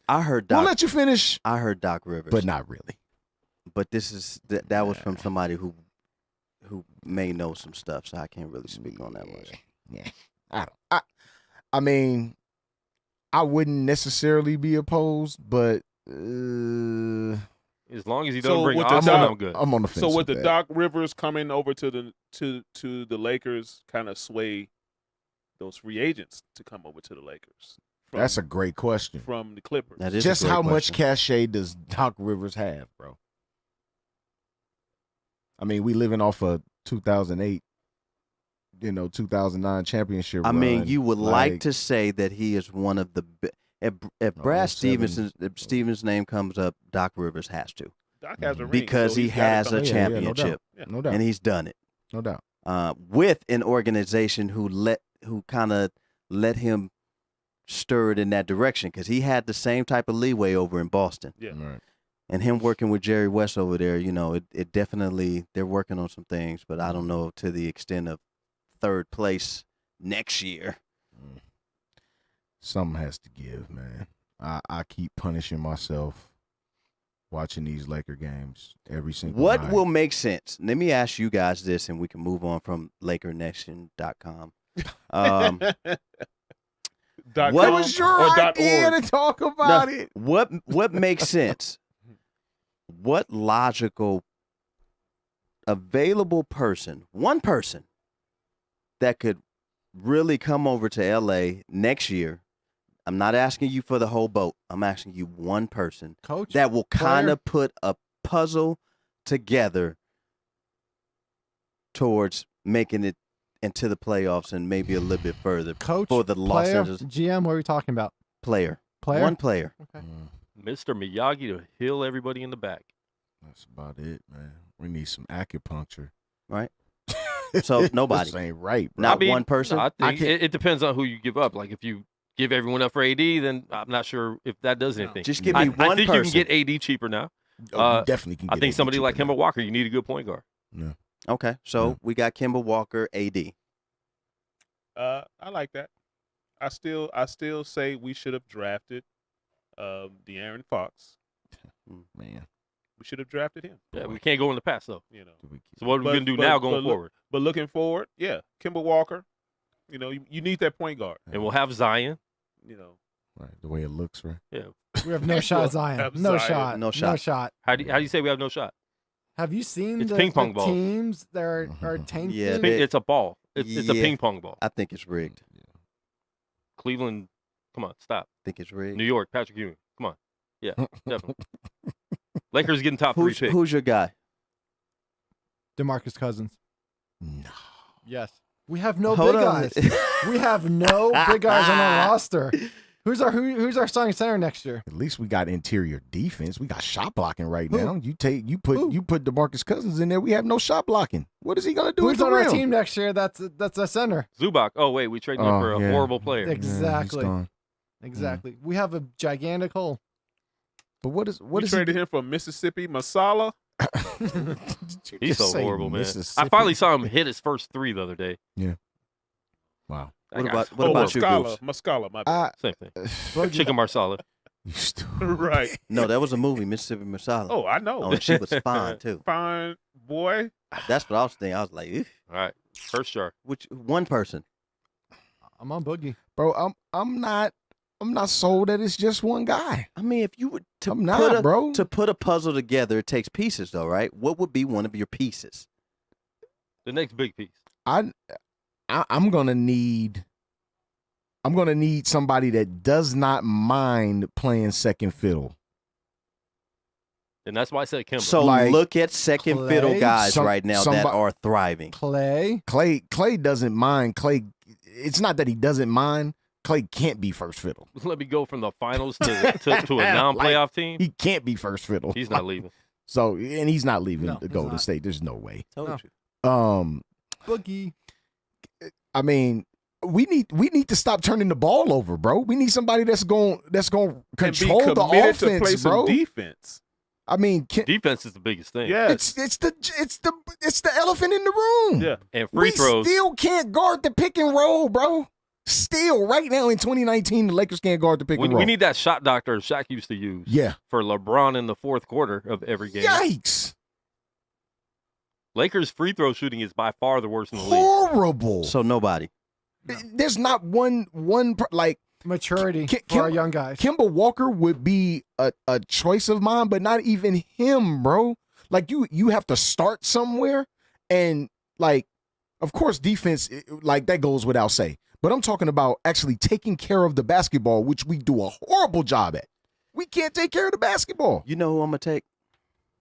I heard We'll Doc. let you finish, I heard Doc Rivers, but not really. But this is that was from somebody who may know some stuff, so I can't really speak on that much. Yeah. I mean, I wouldn't necessarily be opposed, but As long as he So doesn't bring with the Austin, Doc- I'm good. I'm on the fence. So with the that. Doc Rivers coming over to the Lakers, kind of sway those free agents to come over to the Lakers. That's a great question. from the Clippers. That is Just a great how much question. cachet does Doc Rivers have, bro? I mean, we living off a 2008, 2009 championship. I mean, run. you would like to say that he is one of the. If Brad 07. Stevens' name comes up, Doc Rivers has to Doc has a ring because so he he's gotta has come a in. Yeah, no doubt. championship No doubt. and he's done it No doubt. with an organization who kind of let him stir it in that direction because he had the same type of leeway over in Boston. Yeah. Right. And him working with Jerry West over there, it definitely, they're working on some things, but I don't know to the extent of third place next year. Something has to give, man. I keep punishing myself watching these Laker games every single What night. will make sense? Let me ask you guys this, and we can move on from LakerNation.com. Dot What com was your or dot idea org? to talk about it? What makes sense? What logical, available person, one person that could really come over to LA next year? I'm not asking you for the whole boat. I'm asking you one person Coach. that will kind player? of put a puzzle together towards making it into the playoffs and maybe a little bit further. Coach. for the Los player, Angeles- GM. What are we talking about? Player. Player. One player. Okay. Mr. Miyagi to heal everybody in the back. That's about it, man. We need some acupuncture. Right. So nobody. This ain't right, bro. Not I mean, one person? I think can't- it depends on who you give up. Like if you give everyone up for AD, then I'm not sure if that does anything. Just give I, me one I think person. you can get AD cheaper now. Oh, you definitely can. I get think AD somebody like cheaper Kemba Walker, you need a good point guard. now. Okay, so Yeah. we got Kemba Walker, AD. I like that. I still say we should have drafted De'Aaron Fox. Man, We should have drafted him. Yeah, we can't go in the past though. You know. do we keep- So what are we But- gonna do but- now but going look- forward? But looking forward, yeah, Kemba Walker. You need that point guard. And we'll have Zion. You know, right, the way it looks, right? Yeah. We have no shot, Zion. Have No Zion. shot. No No shot. shot. How do you say we have no shot? Have you seen It's the, ping pong the balls. teams that are tainted? Yeah, It's, it's a ball. It's a Yeah. ping pong ball. I think it's rigged. Cleveland, come on, stop. I think it's rigged. New York, Patrick Ewing, come on. Yeah, definitely. Lakers getting top 3 Who's, pick. who's your guy? DeMarcus Cousins. No. Yes. We have no Hold big on. guys. We have no big guys on our roster. Who's our starting center next year? At least we got interior defense. We got shot blocking right now. You put DeMarcus Cousins in there. We have no shot blocking. What is he gonna do? Who's on our team next year? That's a center. Zubac. Oh wait, we traded him for a horrible player. Exactly. Yeah, Exactly. We have a gigantic hole. but what is We he? traded him for Mississippi Masala. He's so horrible, man. I finally saw him hit his first 3 the other day. Wow. What about you, Goose? Mascala, my bad. Same thing. Chicken Marsala. You stupid. Right. No, that was a movie, Mississippi Masala. Oh, I know. Oh, and she was fine too. Fine, boy. That's what I was thinking. I was like, "Ew." All right, first jar. Which one person? I'm on Boogie. Bro, I'm not sold that it's just one guy. I mean, if you were to I'm not, bro. to put a puzzle together, it takes pieces, though, right? What would be one of your pieces? The next big piece. I'm gonna need somebody that does not mind playing second fiddle. And that's why I said Kimba. So Like look at second fiddle Clay? guys right now that are thriving. Clay. Clay doesn't mind. Clay, it's not that he doesn't mind. Clay can't be first fiddle. Let me go from the finals to a non-playoff team. He can't be first fiddle. He's not leaving. So, and he's not leaving No, the he's Golden not. State. There's no way. Told No. you. Boogie. I mean, we need to stop turning the ball over, bro. We need somebody that's going And be control the committed to play offense, some bro. defense. I mean, Defense is the biggest thing. Yes. it's the elephant in the room. Yeah. And free we throws. still can't guard the pick and roll, bro. Still, right now in 2019, the Lakers can't guard the pick and roll. We need that shot doctor Shaq used to use. Yeah. For LeBron in the fourth quarter of every game. Yikes. Lakers free throw shooting is by far the worst in the league. Horrible. So nobody. There's not one like Maturity Kim- for our young guys. Kemba Walker would be a choice of mine, but not even him, bro. Like you have to start somewhere, and like, of course, defense like that goes without say. But I'm talking about actually taking care of the basketball, which we do a horrible job at. We can't take care of the basketball. You know who I'm gonna take?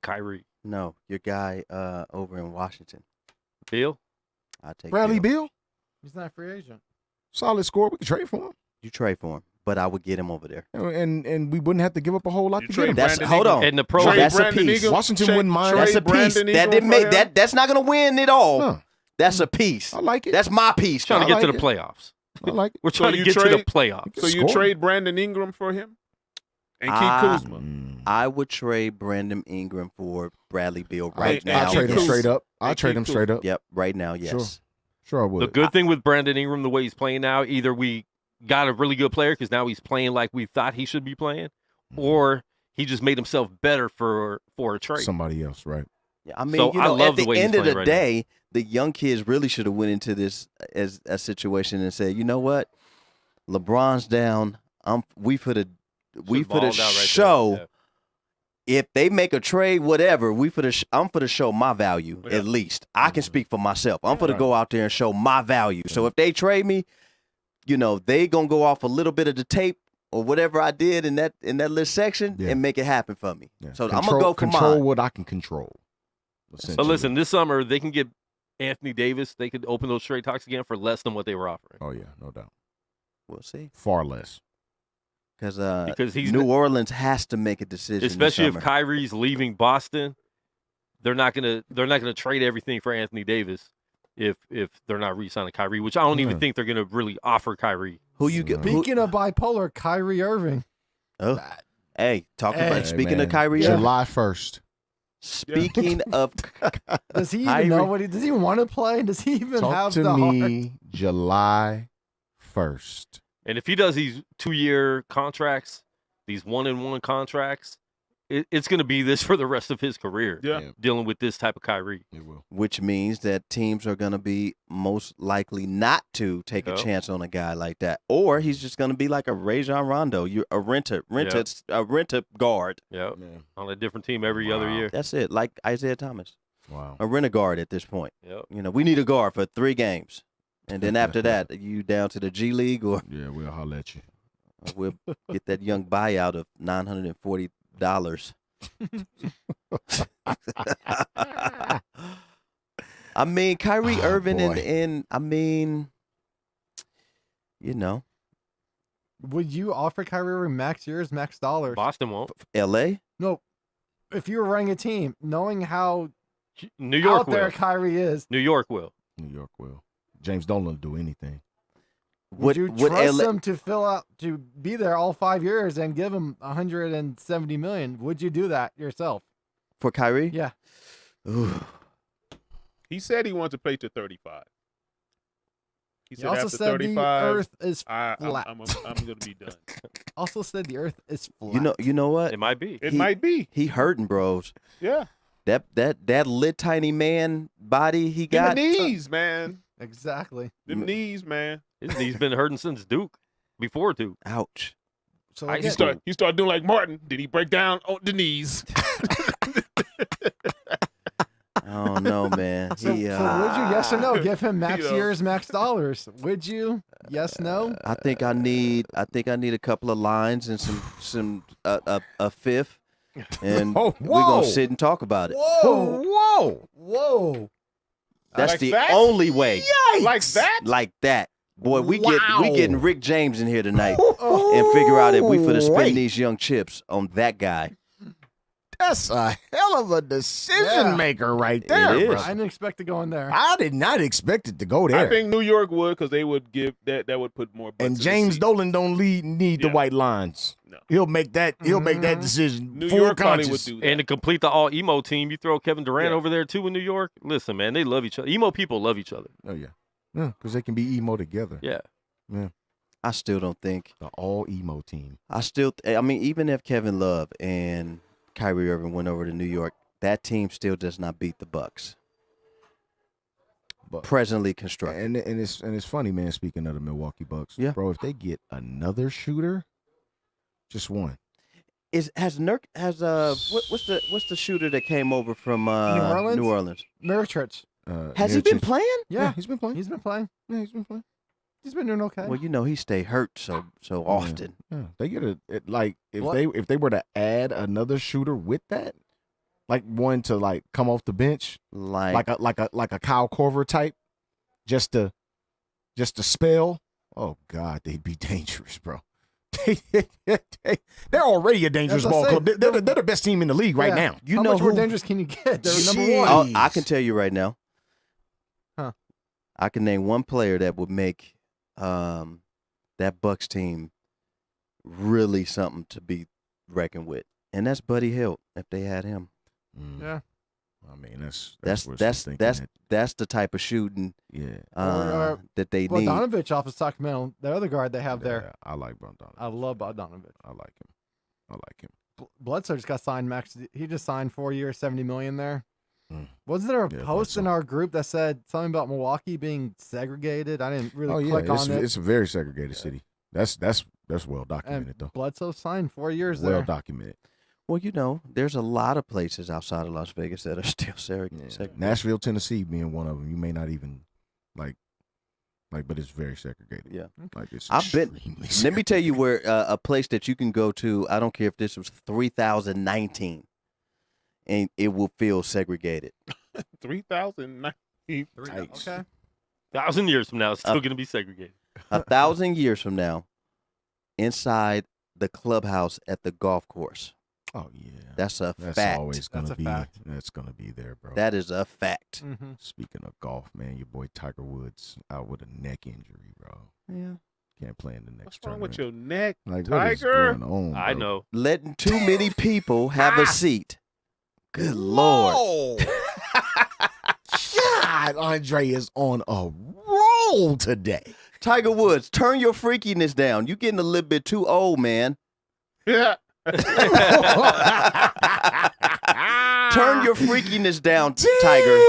Kyrie. No, your guy over in Washington. Bill? I take Bradley Beal, He's not a free agent. solid score. We could trade for him, You trade for him, but I would get him over there. and we wouldn't have to give up a whole lot You to trade get him. That's Brandon hold Ingram. on. And the pro. Trade Trade that's a Brandon piece. Ingram. Washington Trade- wouldn't mind. That's trade a piece. Brandon That Ingram didn't make for him. that's not gonna win it all. Huh. That's a piece. I like it. That's my piece. Trying to I get to like the it. playoffs. I like it. We're trying to you get to the trade- playoffs. So you Score. trade Brandon Ingram for him and keep Ah. Kuzma. I would trade Brandon Ingram for Bradley Beal right And now. I'll trade him Kuzma. straight up. I'll And trade him Kuzma. straight up. Yep, right now, yes. Sure, I would. The good thing with Brandon Ingram, the way he's playing now, either we got a really good player because now he's playing like we thought he should be playing, or he just made himself better for a trade. Somebody else, right? Yeah, I mean, So you I know, love at the the way he's end of playing the right now. day, the young kids really should have went into this as a situation and said, you know what, LeBron's down. We for the balled out right there. show. Yeah. If they make a trade, whatever, I'm for the show my value Yeah. at least. I can speak for myself. I'm for to Right. go out there and show my value. So if they trade me, you know, they gonna go off a little bit of the tape or whatever I did in that little section Yeah. and make it happen for me. Yeah. So I'm gonna go for control mine. what I can control. But listen, this summer they can get Anthony Davis. They could open those trade talks again for less than what they were offering. Oh yeah, no doubt. We'll see. Far less. Because he's New Orleans has to make a decision, this especially if summer. Kyrie's leaving Boston, they're not gonna trade everything for Anthony Davis if they're not re-signing Kyrie, which I don't even Yeah. think they're gonna really offer Kyrie. Who you get? Speaking of bipolar, Kyrie Irving. Hey, talking Hey, about speaking man. of Kyrie. Yeah. July 1st. Speaking of, Does he even know Kyrie- what does he want to play? Does he even Talk have to the heart? me July 1st. And if he does these 2-year contracts, these 1-and-1 contracts, it's going to be this for the rest of his career. Yeah. Dealing with this type of Kyrie. It will. which means that teams are going to be most likely not to take a Yep. chance on a guy like that, or he's just going to be like a Rajon Rondo, you're a renter guard. Yeah. Yeah. On a different team every other Wow. year. That's it, like Isaiah Thomas, Wow. a renter guard at this point. Yep. You know, we need a guard for 3 games, and then after that, you down to the G League, or Yeah, we'll holler at you. we'll get that young buyout of $940. I mean, Kyrie Oh, Irving boy. and I mean, you know, Would you offer Kyrie Irving max years, max dollars? Boston won't. L.A. No. If you were running a team, knowing how New York out there will. Kyrie is, New York will. New York will. James Dolan will do anything. would you trust LA him to be there all 5 years and give him 170 million? Would you do that yourself? for Kyrie? Yeah. Ooh. He said he wanted to play to 35. He He said also after said 35, the Earth is flat. I'm going to be done. Also said the Earth is flat. You know what? It might be. It He- might be. He hurting, bros. Yeah. That lit tiny man body he Them got. knees, man. Exactly. Them knees, man. His knee's been hurting since Duke. Before Duke. Ouch. So I again, He started doing like Martin. Did he break down on the knees? I don't know, man. so, He, so would you, yes or no, give him max You know. years, max dollars? Would you? Yes, no? I think I need a couple of lines and some a fifth, and Oh, we're whoa. gonna sit and talk about it. Whoa! Whoa! Whoa! That's Like the that? only way. Like that? Like that. Boy, we Wow. getting Rick James in here tonight Oh, and figure out if we finna Wait. spend these young chips on that guy. That's a hell of a decision Yeah. maker right there, It is. bro. I didn't expect to go in there. I did not expect it to go there. I think New York would because they would give that would put more butts in and the James seat. Dolan don't need the Yeah. white lines. No. He'll make that Mhm. decision. New full York probably conscious. would do that. And to complete the all emo team, you throw Kevin Durant Yeah. over there too in New York. Listen, man, they love each other. Emo people love each other. Oh yeah. Yeah, because they can be emo together. Yeah. I still don't think. The all emo team. I mean, even if Kevin Love and Kyrie Irving went over to New York, that team still does not beat the Bucks. But Presently constructed. and it's funny, man. Speaking of the Milwaukee Bucks, Yeah. bro, if they get another shooter, just one. What's the shooter that came over from Orleans? New Orleans? Nurkic. Has he been Nurkic. playing? Yeah, he's been playing. he's been playing. Yeah, he's been playing. He's been doing okay. Well, you know he stay hurt so often. Yeah, they get if What? they were to add another shooter with that, like one to like come off the bench, like a Kyle Korver type, just to spell. Oh God, they'd be dangerous, bro. They're already a dangerous That's what ball I club. say. They're the best team in the league right Yeah. now. You How know much more who- dangerous can you get? They're number Jeez. one. Oh, I can tell you right now. Huh. I can name one player that would make that Bucks team really something to be reckoned with, and that's Buddy Hield. If they had him, Yeah. I mean that's that's the type of shooting yeah. that they need. Bogdanovich off of Sacramento, the other guard they have there. Yeah, I like Bogdanovich. I love Bogdanovich. I like him. Bledsoe just got signed max. He just signed 4 years, 70 million there. Mm. Wasn't there a Yeah, post in Bledsoe. our group that said something about Milwaukee being segregated? I didn't really Oh yeah, click it's, on it. it's a very segregated city. That's well documented And though. Bledsoe signed 4 years Well there. documented. Well, you know, there's a lot of places outside of Las Vegas that are still segregated. Nashville, Tennessee being one of them. You may not even like, but it's very segregated. Yeah. Like it's. I've been. extremely Let me tell you where a place that you can go to. I don't care if this was 3019, and it will feel segregated. 3,000. Yikes. Okay. 1,000 years from now, it's still going to be segregated. 1,000 years from now, inside the clubhouse at the golf course. Oh yeah. That's a That's fact. always gonna That's a be. fact. That's gonna be there, bro. That is a fact. Mm-hmm. Speaking of golf, man, your boy Tiger Woods out with a neck injury, bro. Yeah. Can't play in the next What's wrong tournament. with your neck, Like what is Tiger? going on? I bro? know. Letting too many people have a seat. Good Lord. God, Andre is on a roll today. Tiger Woods, turn your freakiness down. You getting a little bit too old, man. Yeah. Turn your freakiness down, Tiger.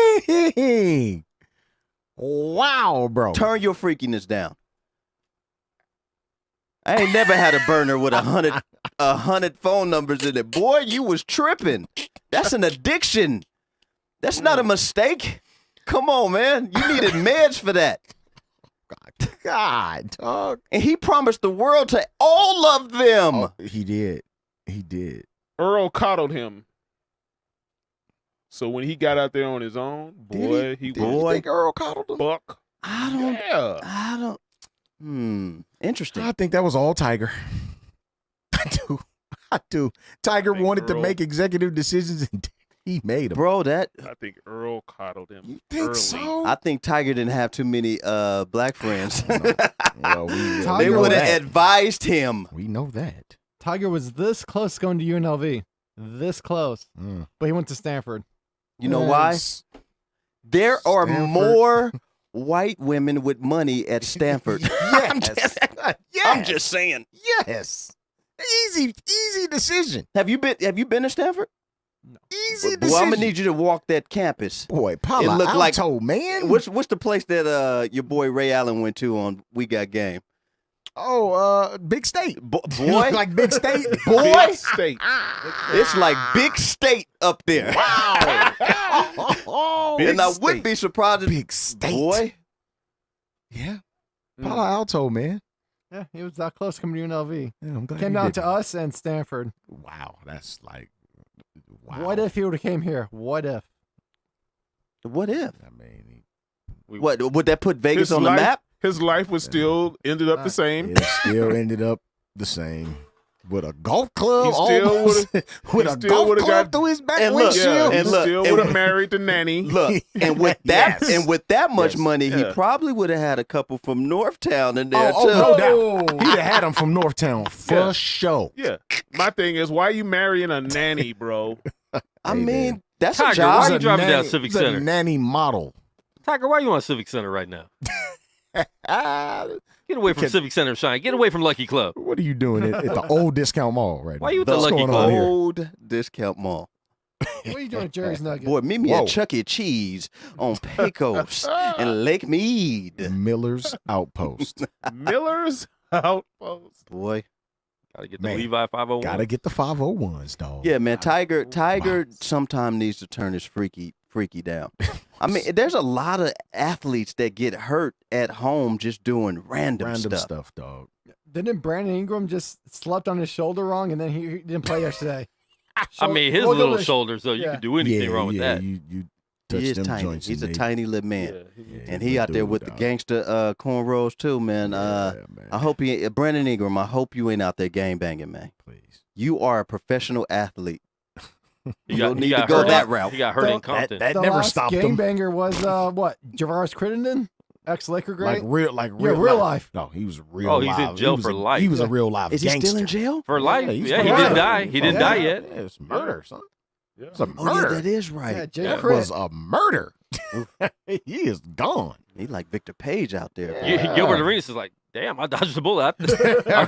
Dang. Wow, bro. Turn your freakiness down. I ain't never had a burner with 100 phone numbers in it. Boy, you was tripping. That's an addiction. That's not a mistake. Come on, man. You needed meds for that. God, dog. And he promised the world to all of them. Oh, he did. He did. Earl coddled him. So when he got out there on his own, boy, he Did was you Boy. think Earl coddled him? buck. I don't. Yeah. I don't. Interesting. I think that was all Tiger. I do. Tiger think wanted to Earl- make executive decisions, and he made them. Bro, that I think Earl coddled him. You think early. so? I think Tiger didn't have too many black friends. Well, They Tiger would was- have advised him. we know that. Tiger was this close going to UNLV. This close. Mm. But he went to Stanford. You know why? There are Stanford. more white women with money at Stanford. Yes. I'm just saying. Yes. Easy decision. Have you been to Stanford? Easy Boy, decision. I'm gonna need you to walk that campus. Boy, Palo It looked like- Alto, man. What's the place that your boy Ray Allen went to on We Got Game? Big State. Boy, like Big State. boy, Big State. it's like Big State up there. Oh, And I Big wouldn't be surprised if Big State. boy. Yeah. Mm. Palo Alto, man. Yeah, he was that close coming to UNLV. Yeah, I'm glad Came you down did to that. us and Stanford. Wow, that's like, wow. What if he would have came here? What if? What if? I mean, What would that put Vegas His on the life- map? His life was still ended up the same. it still ended up the same. With a golf club, He still almost, with he a still golf would've club got- through his back And look, windshield. Yeah, he and look, still and- would have married the nanny. Look, and with that Yes. and with that much Yes. money, he Yeah. probably would have had a couple from Northtown in there Oh, too. no doubt. He'd have had him from Northtown for Yeah. sure. Yeah. My thing is, why you marrying a nanny, bro? I Hey, mean, man. that's a Tiger, job. why He's you a driving down nanny- Civic he's a Center? nanny model. Tiger, why are you on Civic Center right now? Ah, Get away from Can- Civic Center, Shine. Get away from Lucky Club. what are you doing at the old discount mall right now? Why you at the What's Lucky going Club? on here? Old discount mall. What are you doing at Jerry's Nugget? Boy, meet me Whoa. at Chuck E. Cheese on Pecos and Lake Mead. Miller's Outpost. Miller's Outpost. Boy. Gotta get the Man, Levi 501. Gotta get the 501s, dog. Yeah, man. Tiger Wow. sometimes needs to turn his freaky down. I mean, there's a lot of athletes that get hurt at home just doing random stuff. stuff, dog. Didn't Brandon Ingram just slept on his shoulder wrong and then he didn't play yesterday? I mean, his Look at little this- shoulders, though. You yeah. can do anything wrong with that. You touch He is them tiny. joints. He's a and they- tiny little man. Yeah. Yeah, And he out there dude, with the dog. gangster cornrows too, man. Yeah, man. I hope he, Brandon Ingram. I hope you ain't out there gang banging, man. Please. You are a professional athlete. He You got- don't he need to got go hurt- that route. He got hurt in That- Compton. That the never last stopped game him. banger was what? Javaris Crittenden, ex-Laker great. Like Yeah, real life. No, he was real. Oh, he's in live. jail He was for a- life. He was a real live Is he gangster. still in jail? For life. he's Yeah, for he life. didn't die. He didn't Yeah. die yet. Yeah, it's murder, son. Yeah. It's a Oh yeah, murder. that is right. Yeah, Jay That Crit. was a murder. He is gone. He like Victor Page out there. Yeah. Gilbert Arenas is like, damn, I dodged the bullet.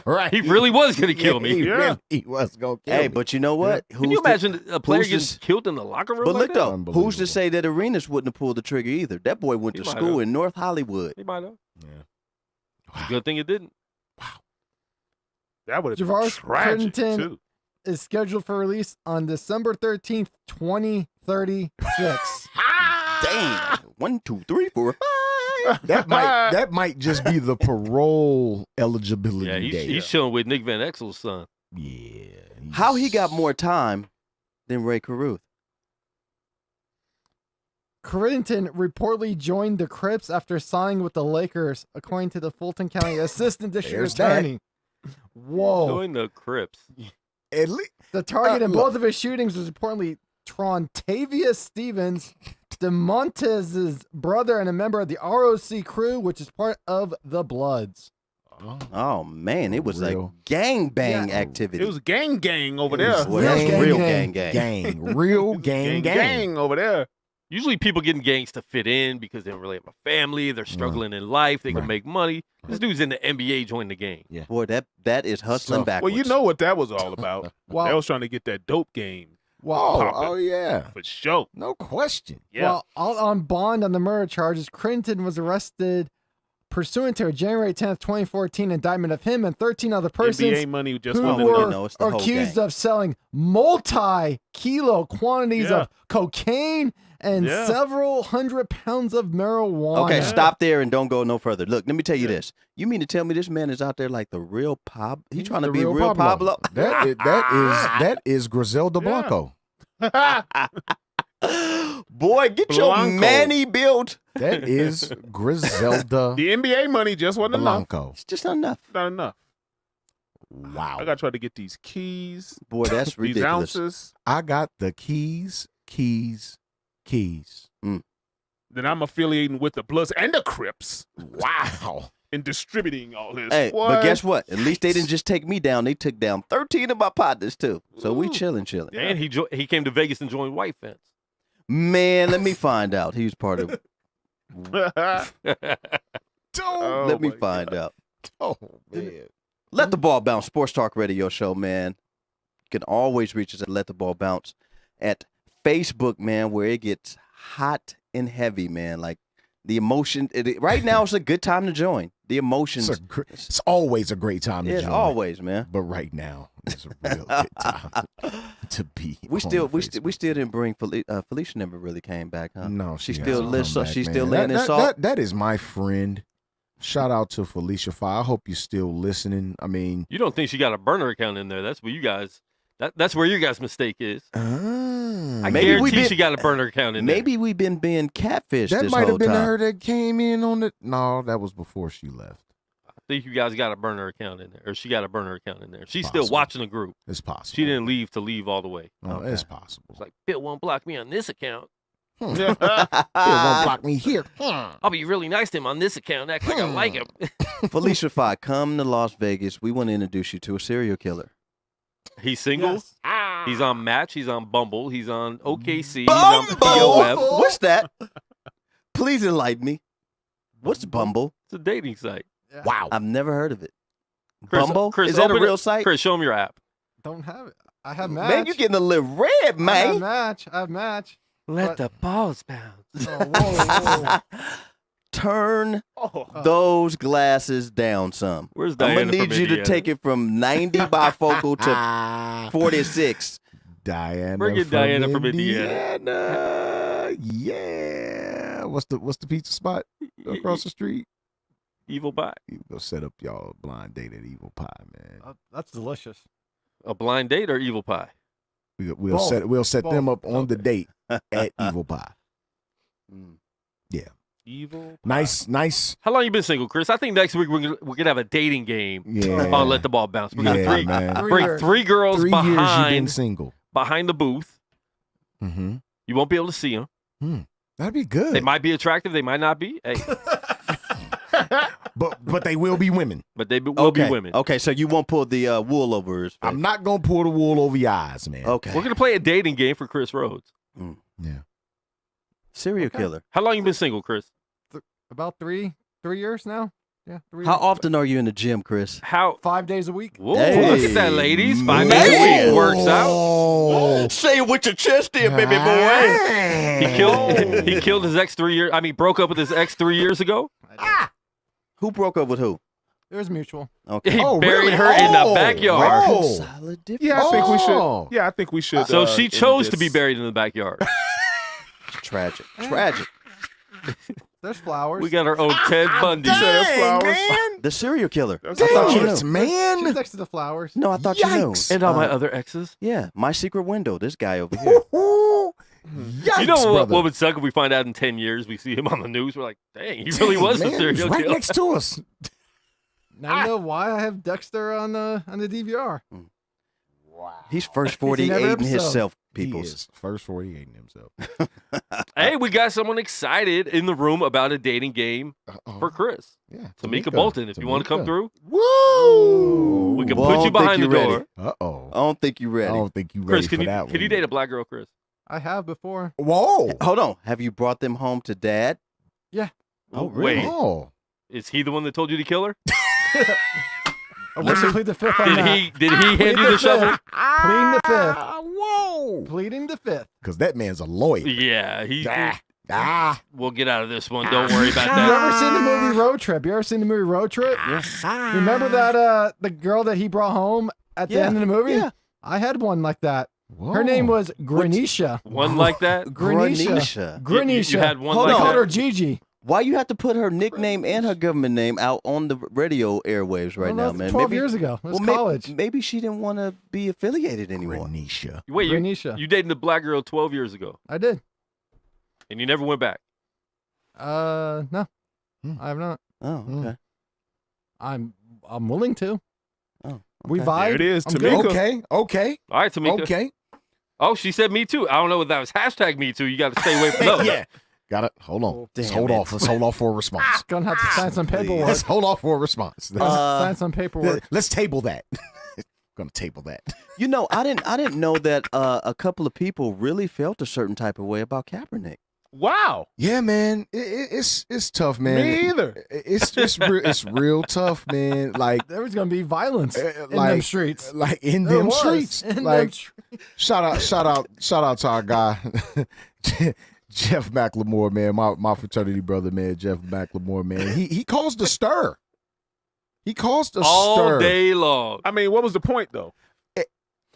Right. He really was going to kill me. He, Yeah. really, he was going to kill Hey, me. but you know what? Can you imagine a player who's getting this- killed in the locker room But like look that? though, who's Unbelievable. to say that Arenas wouldn't have pulled the trigger either? That boy went He to might school have. in North Hollywood. He might have. Yeah. Good thing it didn't. That would have been Javaris tragic Crittenden too. is scheduled for release on December 13th, 2036. Damn. 1, 2, 3, 4, 5. That might just be the parole eligibility Yeah, day. he's chilling with Nick Van Exel's son. Yeah. How he got more time than Ray Caruth? Crittenden reportedly joined the Crips after signing with the Lakers, according to the Fulton County Assistant District There's that. Attorney. Whoa. Join the Crips. At least, The target in look. both of his shootings was reportedly Trontavious Stevens, DeMontez's brother and a member of the ROC crew, which is part of the Bloods. Oh man, it was Real. like gang bang Yeah. activity. It was gang over It there. was Boy, real that's gang real gang. gang. real gang. gang over there. Usually people getting gangs to fit in because they don't really have a family. They're struggling in life. They can Right. make money. This dude's in the NBA joining the gang. Boy, that is hustling So- backwards. Well, you know what that was all about. They Well, was trying to get that dope game well, poppin'. Yeah. for sure. No question. Yeah. well, all on bond on the murder charges, Crittenden was arrested pursuant to a January 10th, 2014 indictment of him and 13 other persons NBA money just who went in You were know, it's the whole accused gang. of selling multi-kilo quantities Yeah. of cocaine and Yeah. several hundred pounds of marijuana. Okay, Yeah. stop there and don't go no further. Look, let me tell you Yeah. this. You mean to tell me this man is out there like the real Pablo? He's trying to The be real Pablo. That is Griselda Yeah. Blanco. Boy, get your Blanco. Manny built. That is Griselda The NBA money just wasn't enough. Blanco. It's just not enough. Not enough. Wow. I got to try to get these keys, Boy, that's these ridiculous. ounces. I got the keys. Then I'm affiliating with the Bloods and the Crips Wow. and distributing all this. Hey, What? but guess what? At least they didn't just take me down. They took down 13 of my partners, too. So we Ooh. chilling. Yeah. And he came to Vegas and joined White Fence. Man, let me find out. He was part of Oh, Let me my find God. out. Oh, man. Let the Ball Bounce Sports Talk Radio Show, man. You can always reach us at Let the Ball Bounce at Facebook, man, where it gets hot and heavy, man. Like the emotion. Right now, it's a good time to join. The emotions. It's always a great time to It's join. always, man. But right now, it's a real good time to be. We on still Facebook. didn't bring Felicia. Never really came back, huh? No, she hasn't still come lives. back, She's man. still laying in That- salt. that is my friend. Shout out to Felicia Fi. I hope you're still listening. I mean, You don't think she got a burner account in there? That's where you guys. That's where your guys' mistake is. I Maybe we guarantee been- she got a burner account in there. Maybe we've been being catfished that this might whole have been time. her that came in on the. No, that was before she left. I think you guys got a burner account in there, or she got a burner account in there. She's still Possible. watching the group. It's possible. She didn't leave all the way. Oh, Okay. it's possible. It's like Bill won't block me on this account. Bill won't block me here. I'll be really nice to him on this account. Act like I like him. Felicia Fi, come to Las Vegas. We want to introduce you to a serial killer. He's single. Yes. He's on Match. He's on Bumble. He's on OKC. He's on Bumble. POF. What's that? Please enlighten me. What's Bumble? It's a dating site. Wow. I've never heard of it. Chris- Bumble? Chris, Is that a open it- real site? Chris, show him your app. Don't have it. I have match. Man, you getting a little red, I have man. match. I have match. Let But- the balls bounce. Oh, whoa, whoa. Turn Oh, those glasses down some. Where's I'm Diana gonna need from you to Indiana? take it from 90 bifocal to 46. Diana. Bring in from Diana from Indiana. Yeah. What's the pizza spot across the street? Evil Pie. You go set up y'all a blind date at Evil Pie, man. That's delicious. A blind date or Evil Pie? We'll Both. we'll set them Both. up on the Okay. date at Evil Pie. Mm. evil. Nice. How long you been single, Chris? I think next week we're gonna have a dating game Yeah. on Let the Ball Bounce. We're gonna Yeah, man. bring three girls 3 years you've been behind single. the booth. Mm-hmm. You won't be able to see them. That'd be good. They might be attractive. They might not be. Hey, but they will be women. but they will Okay. be women. Okay, so you won't pull the wool over his face. I'm not gonna pull the wool over your eyes, man. Okay. We're gonna play a dating game for Chris Rhodes. Yeah. Serial Okay. killer. How long you been single, Chris? About 3 years now. Yeah. 3 How years. often are you in the gym, Chris? How? 5 days a week. Whoa, Hey, look at that, ladies. 5 man. days a week works out. Oh. Say it with your chest there, baby boy. He killed his ex 3 years. I mean, broke up with his ex 3 years ago. Who broke up with who? It was mutual. Okay. He Oh, buried really? her in the Oh, backyard. wow. Solid difference. Yeah, I think we Oh. should. Yeah, I think we should. So she end chose to this. be buried in the backyard. Tragic. Tragic. There's flowers. We got our own Ted Bundy. said that's flowers. Man. The serial killer. That's I thought you Dangerous, knew. man. She's next to the flowers. No, I thought you knew. Yikes. And all my Uh, other exes. Yeah, my secret window. This guy over here. Yikes, You know what, brother. what would suck if we find out in 10 years we see him on the news? We're like, dang, he really was a Man, serial he's right killer. next to us. Now you know why I have Dexter on the DVR. He's first in every 48 in episode. himself, He peoples. is first 48 in himself. Hey, we got someone excited in the room about a dating game Uh-oh. for Chris. Yeah, Tamika Bolton, if you want to come through, Woo! we can Well, put I you don't behind the think you're door. ready. Uh-oh. I don't think you're I ready. don't think you ready Chris, for can you that can you one. date a black girl, Chris? I have before. Whoa. Hold on. Have you brought them home to dad? Yeah. Oh, really? Wait, Oh. is he the one that told you to kill her? I want to plead the fifth on that. Did he hand you the shovel? Pleading the fifth. Whoa. Pleading the fifth. Because that man's a lawyer. Yeah, Ah. we'll get out of this one. Don't worry about You that. ever seen the movie Road Trip? You ever seen the movie Road Trip? Remember that the girl that he brought home at the Yeah, end of the movie? yeah. I had one like that. Whoa. Her name was Granisha. One like that. Granisha. Granisha. Granisha. You had one Hold They like on. called that. her Gigi. Why you have to put her nickname and her government name out on the radio airwaves right now, Well, that's man? 12 years ago. It was well, college. Maybe she didn't want to be affiliated anymore. Granisha. Wait, Granisha. you dated the black girl 12 years ago. I did. And you never went back. No, Hmm. I have not. Oh, Hmm. okay. I'm willing to. Oh, We okay. vibe. There it is, I'm Tamika. good. Okay. All right, Tamika. Okay. Oh, she said me too. I don't know if that was hashtag me too. You got to stay away from those. Yeah. Got it. Hold on. Oh, Let's damn hold it. off. Let's hold off for a response. Gonna have to sign some Please. paperwork. Let's hold off for a response. Sign some paperwork. Let's table that. Gonna table that. You know, I didn't know that a couple of people really felt a certain type of way about Kaepernick. Wow. Yeah, man. It's tough, man. Me either. It's real tough, man. Like There was gonna be violence in them like streets. like in There them was, streets. in them Like streets. shout out to our guy Jeff McLemore, man. My fraternity brother, man. Jeff McLemore, man. He caused a stir. He caused a All stir. day long. I mean, what was the point though?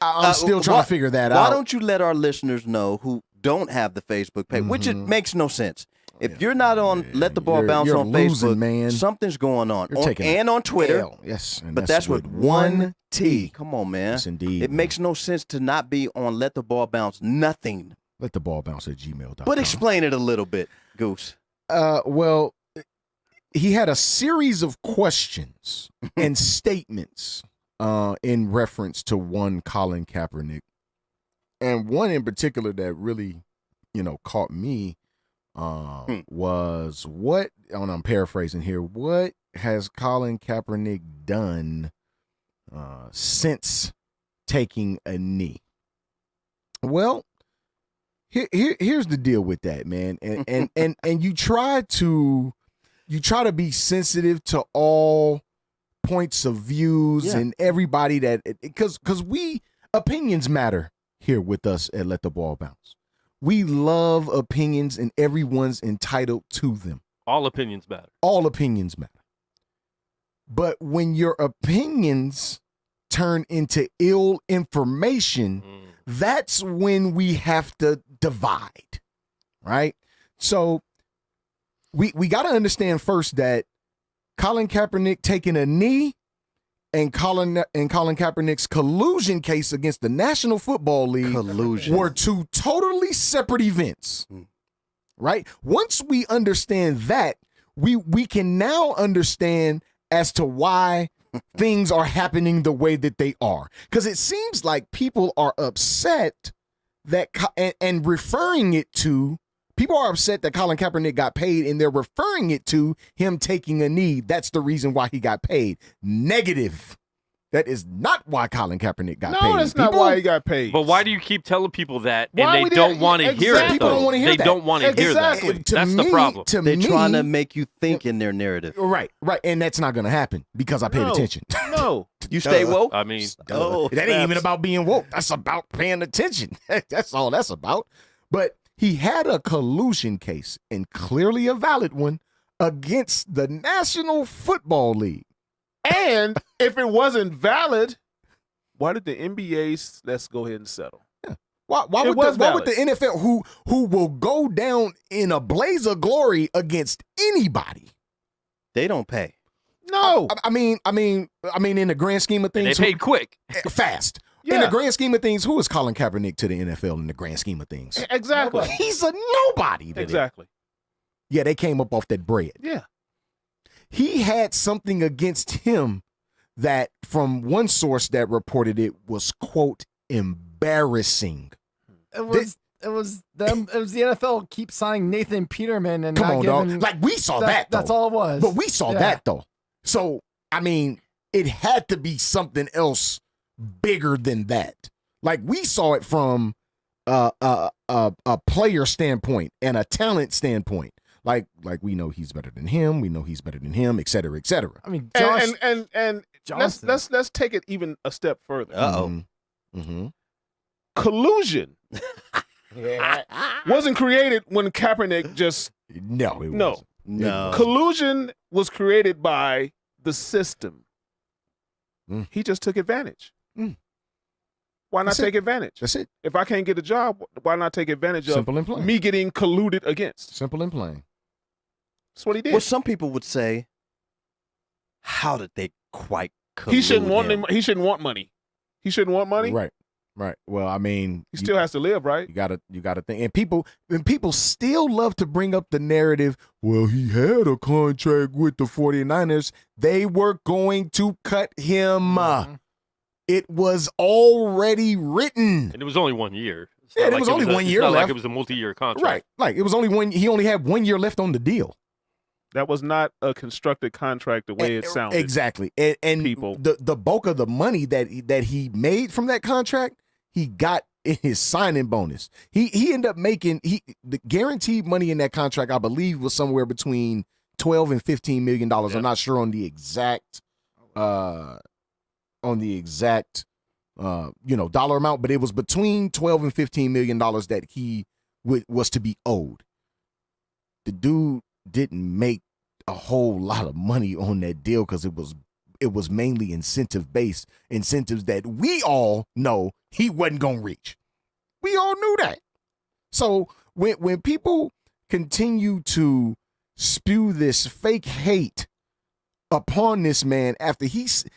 I'm still trying why- to figure that Why out. don't you let our listeners know who don't have the Facebook page, which it Mhm. makes no sense. If you're not on Let the Ball You're- Bounce you're on losing, Facebook, man. something's going on. You're taking And on Twitter, L. Yes, and but that's with one T. Come on, man. Yes, indeed. It makes no sense to not be on Let the Ball Bounce. Nothing. Let the ball bounce at gmail.com. But explain it a little bit, Goose. Well, he had a series of questions and statements in reference to one Colin Kaepernick, and one in particular that really, caught me was what. And I'm paraphrasing here. What has Colin Kaepernick done since taking a knee? Well, here's the deal with that, man, and you try to be sensitive to all points of views Yeah. and everybody that because we opinions matter here with us at Let the Ball Bounce. We love opinions and everyone's entitled to them. All opinions matter. All opinions matter. But when your opinions turn into ill information, that's when we have to divide, right? So we got to understand first that Colin Kaepernick taking a knee and Colin Kaepernick's collusion case against the National Football League Collusion. were two totally separate events, right? Once we understand that, we can now understand as to why things are happening the way that they are. Because it seems like people are upset that, and referring it to, people are upset that Colin Kaepernick got paid, and they're referring it to him taking a knee. That's the reason why he got paid. Negative. That is not why Colin Kaepernick got paid. No, that's not People- why he got paid. But why do you keep telling people that Why and would they they- don't want to hear it? Exactly. People though? don't wanna hear They that. don't want to hear Exactly. that. To That's me- the problem. To They're me, trying to make you think in their narrative. right, and that's not going to happen because I paid No. attention. No. You stay woke? I mean, Oh, That ain't even snaps. about being woke. That's about paying attention. That's all that's about. But he had a collusion case, and clearly a valid one, against the National Football League. And if it wasn't valid, why did the NBA let's go ahead and settle? Why It would was the valid. NFL, who will go down in a blaze of glory against anybody? They don't pay. No. I mean, in the grand scheme of they things, paid quick. fast. In Yeah. the grand scheme of things, who is Colin Kaepernick to the NFL in the grand scheme of things? Exactly. He's a nobody. to them. Exactly. Yeah, they came up off that bread. Yeah. He had something against him that, from one source that reported it, was, quote, embarrassing. It was them. It was the NFL keep signing Nathan Peterman and Come not on, giving. dog. Like, we saw that, though. That's all it was. But we saw Yeah. that, though. So, I mean, it had to be something else bigger than that. Like, we saw it from a player standpoint and a talent standpoint. Like we know he's better than him. We know he's better than him, et cetera, et cetera. I mean, Josh. And Johnson. let's take it even a step further. Uh-oh. Mm-hmm. Collusion wasn't created when Kaepernick just No, it no. wasn't. No. Collusion was created by the system. Mm. He just took advantage. Mm. Why not That's it. take advantage? That's it. If I can't get a job, why not take advantage Simple and of plain. me getting colluded against? Simple and plain. That's what he did. Well, some people would say, how did they quite collude He shouldn't want him? he shouldn't want money. He shouldn't want money. Right. Right. Well, I mean, He still has to live, right? you gotta think. And people still love to bring up the narrative, well, he had a contract with the 49ers. They were going to cut him. Mhm. It was already written. And it was only 1 year. It's Yeah, not there was only 1 it's year not like left. it was a multi-year contract. Right. Like it was only one. He only had 1 year left on the deal. That was not a constructed contract the way it sounded. Exactly. And people. the bulk of the money that he made from that contract, he got in his signing bonus. He ended up making the guaranteed money in that contract, I believe, was somewhere between $12 and $15 million. Yeah. I'm not sure on the exact dollar amount, but it was between $12 and $15 million that he was to be owed. The dude didn't make a whole lot of money on that deal because it was mainly incentive based, incentives that we all know he wasn't gonna reach. We all knew that. So when people continue to spew this fake hate upon this man after he stuck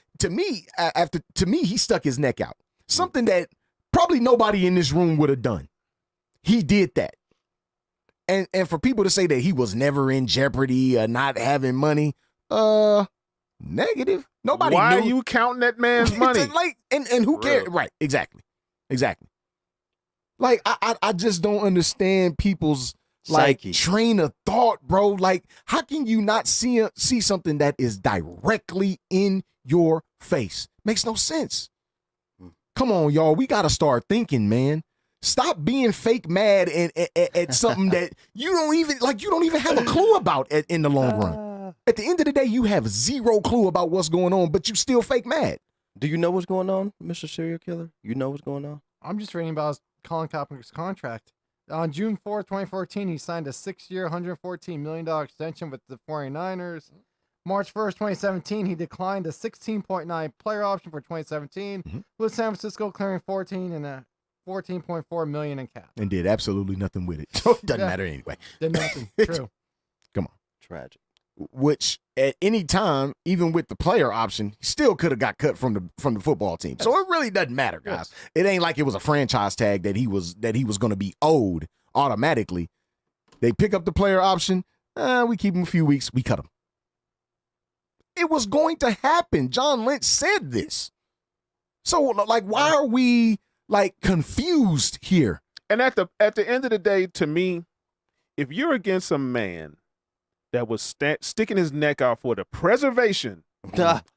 his neck out, something that probably nobody in this room would have done. He did that. And for people to say that he was never in jeopardy or not having money, negative. Nobody Why knew. are you counting that man's money? Like, and who cares? Real. Right, exactly. Like, I just don't understand people's like Psyche. train of thought, bro. Like, how can you not see something that is directly in your face? Makes no sense. Come on, y'all. We got to start thinking, man. Stop being fake mad at something that you don't even have a clue about in the long run. At the end of the day, you have zero clue about what's going on, but you still fake mad. Do you know what's going on, Mr. Serial Killer? You know what's going on? I'm just reading about Colin Kaepernick's contract. On June 4th, 2014, he signed a 6-year, $114 million extension with the 49ers. March 1st, 2017, he declined a $16.9 player option for 2017, with San Francisco clearing $14.4 million in cap. And did absolutely nothing with it. So it doesn't Yeah. matter anyway. Did nothing. True. Tragic. Which at any time, even with the player option, he still could have got cut from the football team. So it really doesn't matter, guys. It ain't like it was a franchise tag that he was going to be owed automatically. They pick up the player option. We keep him a few weeks. We cut him. It was going to happen. John Lynch said this. So like, why are we like confused here? And at the end of the day, to me, if you're against a man that was sticking his neck out for the preservation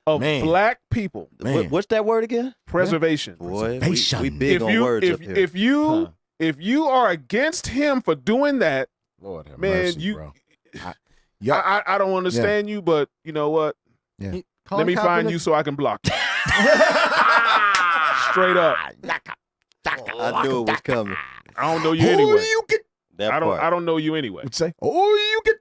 of Man. black people, Man. What's that word again? preservation. Boy, Preservation. we big on words up here. If you are against him for doing that, Lord have man, mercy, you. bro. I don't understand you, but you know what? Let Colin me find Kaepernick- you so I can block you. Straight up. I knew it was coming. I don't know you anyway. you get? That I part. don't know you anyway. What'd you say? Oh, you get?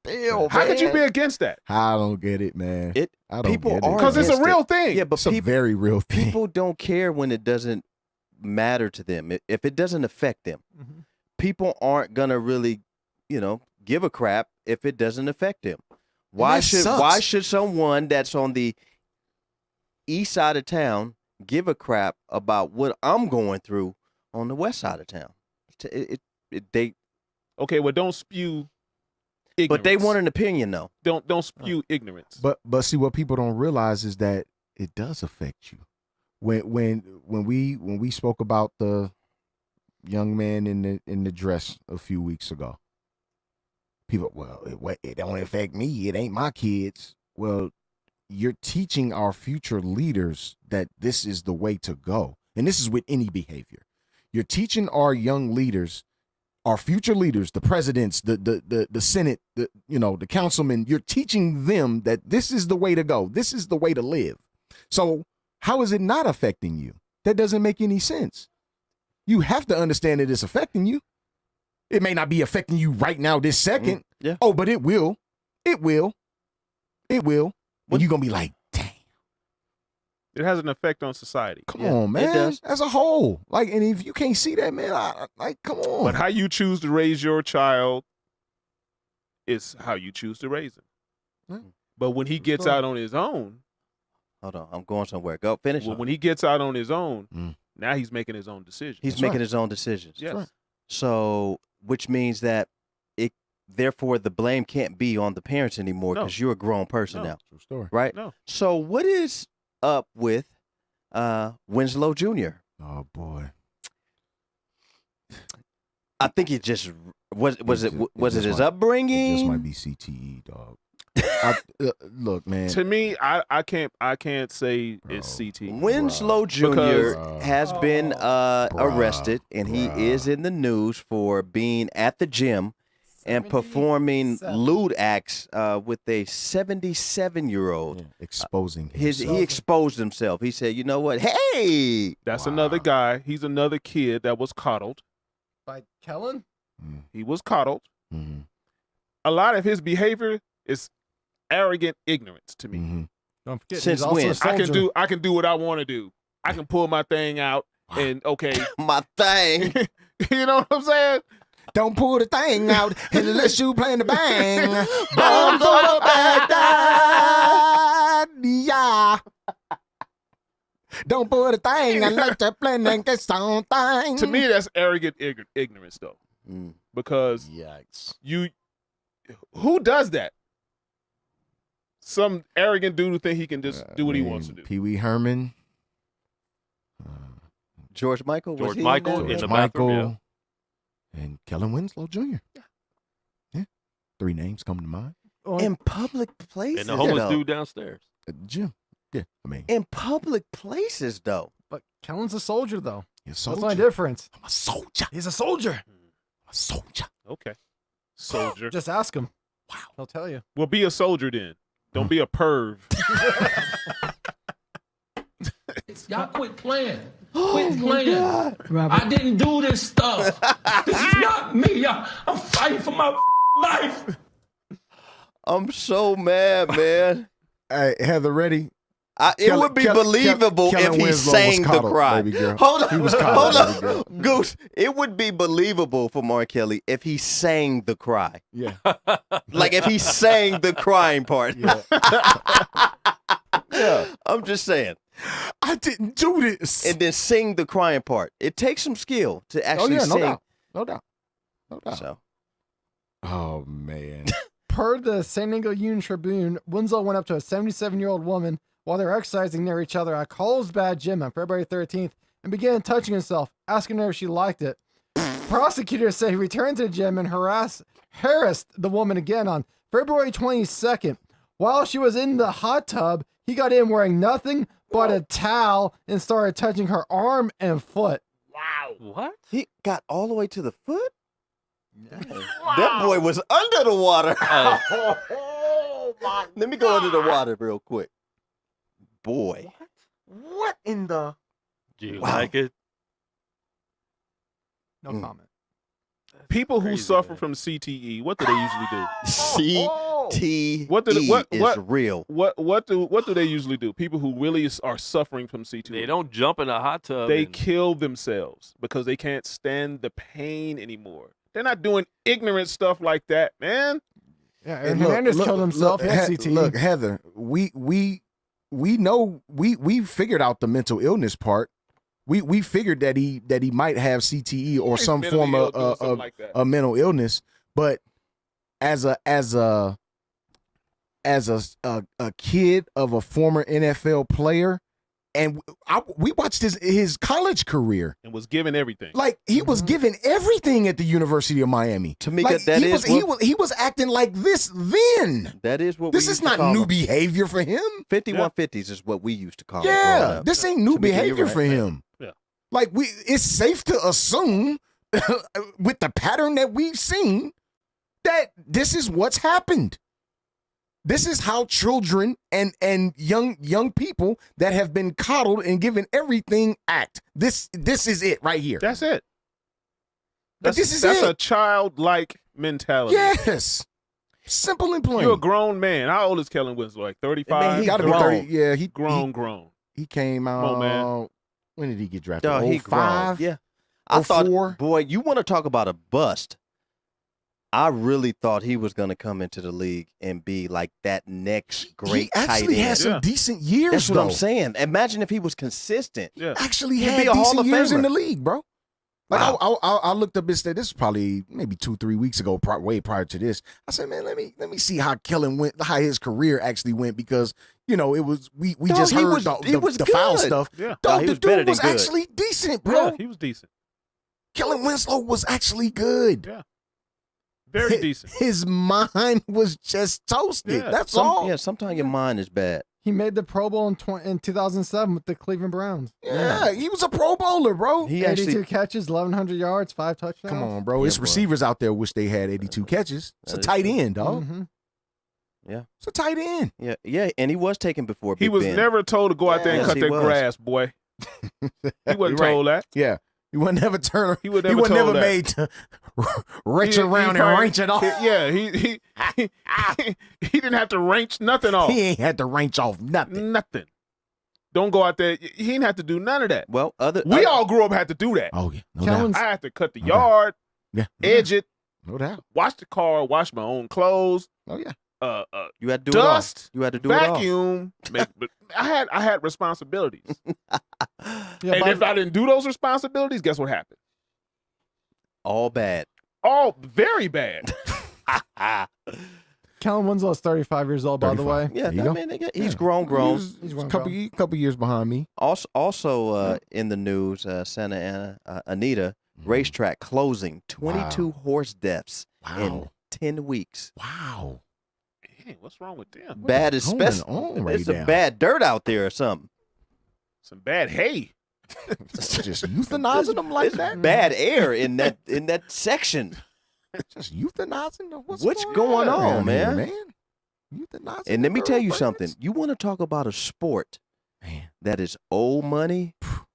Bill, How could you man. be against that? I don't get it, man. I don't people get are it. Because it's a against real it. thing. Yeah, but It's a people very real thing. people don't care when it doesn't matter to them. If it doesn't affect them, Mhm. people aren't gonna really, give a crap if it doesn't affect them. Why that should sucks. someone that's on the east side of town give a crap about what I'm going through on the west side of town? Okay, well, don't spew ignorance. But they want an opinion though. Don't spew ignorance. But see, what people don't realize is that it does affect you. When we spoke about the young man in the dress a few weeks ago, people, well, it don't affect me. It ain't my kids. Well, you're teaching our future leaders that this is the way to go, and this is with any behavior. You're teaching our young leaders, our future leaders, the presidents, the Senate, the councilmen. You're teaching them that this is the way to go. This is the way to live. So how is it not affecting you? That doesn't make any sense. You have to understand that it's affecting you. It may not be affecting you right now, this second. Yeah. Oh, but it will. It will. It will. And you're going to be like, dang. It has an effect on society. Come Yeah, on, it man. does. As a whole. Like, and if you can't see that, man, come on. But how you choose to raise your child is how you choose to raise him. Yeah. But when he gets Sure. out on his own, Hold on. I'm going somewhere. Go finish. When he gets out on his own, Mm. now he's making his own decisions. He's That's making right. his own decisions. Yes. right. So, which means that therefore, the blame can't be on the parents anymore No. because you're a grown person No. now, True story. right? No. So, what is up with Winslow Jr.? Oh boy. I think it just was it just his might- upbringing? It just might be CTE, dog. Look, man. To me, I can't say it's Bro. CT. Winslow Jr. Because- has been arrested, and he Bruh. is in the news for being at the gym and performing 77. lewd acts with a 77-year-old. Yeah, exposing He himself. exposed himself. He said, "You know what? Hey, That's Wow. another guy. He's another kid that was coddled. By Kellen? He was coddled. Mm-hmm. A lot of his behavior is arrogant ignorance to me. Mm-hmm. Don't forget, Since he's also when? a soldier. I can do what I want to do. I can pull my thing out and okay, my thing." you know what I'm saying? Don't pull the thing out unless you playing the bang. Bombs over Baghdad. Yeah. Don't pull the thing unless you're playing the something. To me, that's arrogant ignorance though, Mm. because Yikes. who does that? Some arrogant dude who think he can just do what he wants to do. Pee Wee Herman. George Michael. Was George he Michael in in that? the George bathroom, Michael. And Kellen Winslow Jr. Yeah. 3 names come to mind. Oh, in public places. And the homeless though. dude downstairs. At the gym. Yeah. I mean, In public places, though. but Kellen's a soldier, though. you're a That's soldier. the only difference. I'm a soldier. He's a soldier. I'm a soldier. Okay, soldier. Just ask him. Wow. He'll tell you. Well, be a soldier then. Don't be a perv. Y'all quit playing. Quit playing. I didn't do this stuff. This is not me. I'm fighting for my life. I'm so mad, man. Hey, Heather, ready? It would be believable Kellen if he Winslow sang was the coddled, cry. baby girl. Hold on. He was Hold coddled, baby on. Goose, it would be believable for Mark Kelly if he sang the cry. Yeah. Like if he sang the crying part. Yeah. Yeah. I'm just saying. I didn't do this. And then sing the crying part. It takes some skill to actually no sing. doubt. No doubt. No doubt. So Oh, man. Per the San Diego Union Tribune, Winslow went up to a 77-year-old woman while they were exercising near each other at Carlsbad Gym on February 13th and began touching himself, asking her if she liked it. Prosecutors say he returned to the gym and harassed the woman again on February 22nd. While she was in the hot tub, he got in wearing nothing but a towel and started touching her arm and foot. What? he got all the way to the foot? That boy was under the water. Let me go under the water real quick. Boy. What in the? Do you Wow. like it? No Mm. comment. People who Crazy, suffer man. from CTE, what do they usually do? CTE What did it- what- is what- real. What do they usually do? People who really are suffering from CTE, They don't jump in a hot tub. they and- kill themselves because they can't stand the pain anymore. They're not doing ignorant stuff like that, man. Yeah, And Aaron look, Hernandez look, killed himself. Look, He had CTE. look, Heather, we know we figured out the mental illness part. We figured that he might have CTE or some Mentally form ill of doing something like that. a mental illness, but as a kid of a former NFL player, and we watched his college career. And was given everything. Like he was given everything at the University of Miami. Tamika, Like, that he is was he was acting like this then. That is what This we is used to not call new them. behavior for him. 5150s is what we used to call them growing Yeah, up. this ain't new Tamika, you're behavior right. for him. Yeah. Like it's safe to assume with the pattern that we've seen that this is what's happened. This is how children and young people that have been coddled and given everything act. This is it right here. That's it. But this is that's it. a childlike mentality. Yes. Simple and plain. You're a grown man. How old is Kellen Winslow? Like 35? Man, He he got to be grown. 30. Yeah, he grown. He came out. on, man. When did he get drafted? Dog, he grown. 05? Yeah. I thought, 04? boy, you want to talk about a bust. I really thought he was going to come into the league and be like that next great He tight actually end. had some Yeah. decent years, That's what though. I'm saying. Imagine if he was consistent. Yeah. Actually He'd had be a Hall decent of years in Famer. the league, bro. Like Wow. I looked up his stat. This is probably maybe 2-3 weeks ago, way prior to this. I said, man, let me see how Kellen went, how his career actually went, because it was we Dog, just he heard was- he the was foul good. stuff. Yeah. Dog, he the was better dude than was good. actually decent, bro. Yeah, he was decent. Kellen Winslow was actually good. Yeah. Very decent. His mind was just toasted. Yeah. That's all. Yeah, sometimes your mind is bad. He made the Pro Bowl in 2007 with the Cleveland Browns. Yeah, he was a Pro Bowler, bro. He 82 actually catches, 1,100 yards, 5 touchdowns. Come on, bro. Yeah, It's bro. receivers out there wish they had 82 catches. It's a That is tight true. end, dog. Mhm. It's a tight end. yeah, and he was taken before He Big was Ben. never told to go out there and Yes, cut he that was. grass, boy. He wasn't Right. told that. Yeah. He was never turn. He was He never was told never that. made to reach He around and probably- wrench it off. Yeah, he he didn't have to wrench nothing off. He ain't had to wrench off nothing. Nothing. Don't go out there. He didn't have to do none of that. Well, We all grew up had to do that. Oh yeah, no Kellen- doubt. I had to cut the No doubt. yard, Yeah, edge it, no doubt. wash the car, wash my own clothes, Oh yeah. you had to do dust, it all. You had to do it all. vacuum. But I had responsibilities, Yeah, and by- if I didn't do those responsibilities, guess what happened? All bad. All very bad. Kellen Winslow's 35 years old, by the 35. way. Yeah, There you I go. mean, he's Yeah. grown. He's a grown, couple years behind me. Also in the news, Santa Ana, Anita racetrack closing, 22 horse deaths in Wow. 10 weeks. Wow. Dang, what's wrong with them? Bad, going especially on right there's some now? bad dirt out there or something. Some bad hay. Just euthanizing them like There's that. bad air in that section. Just euthanizing them. What's going on, around here, man? Euthanizing. And the let me tell you birds. something. You want to talk about a sport Man, that is old money,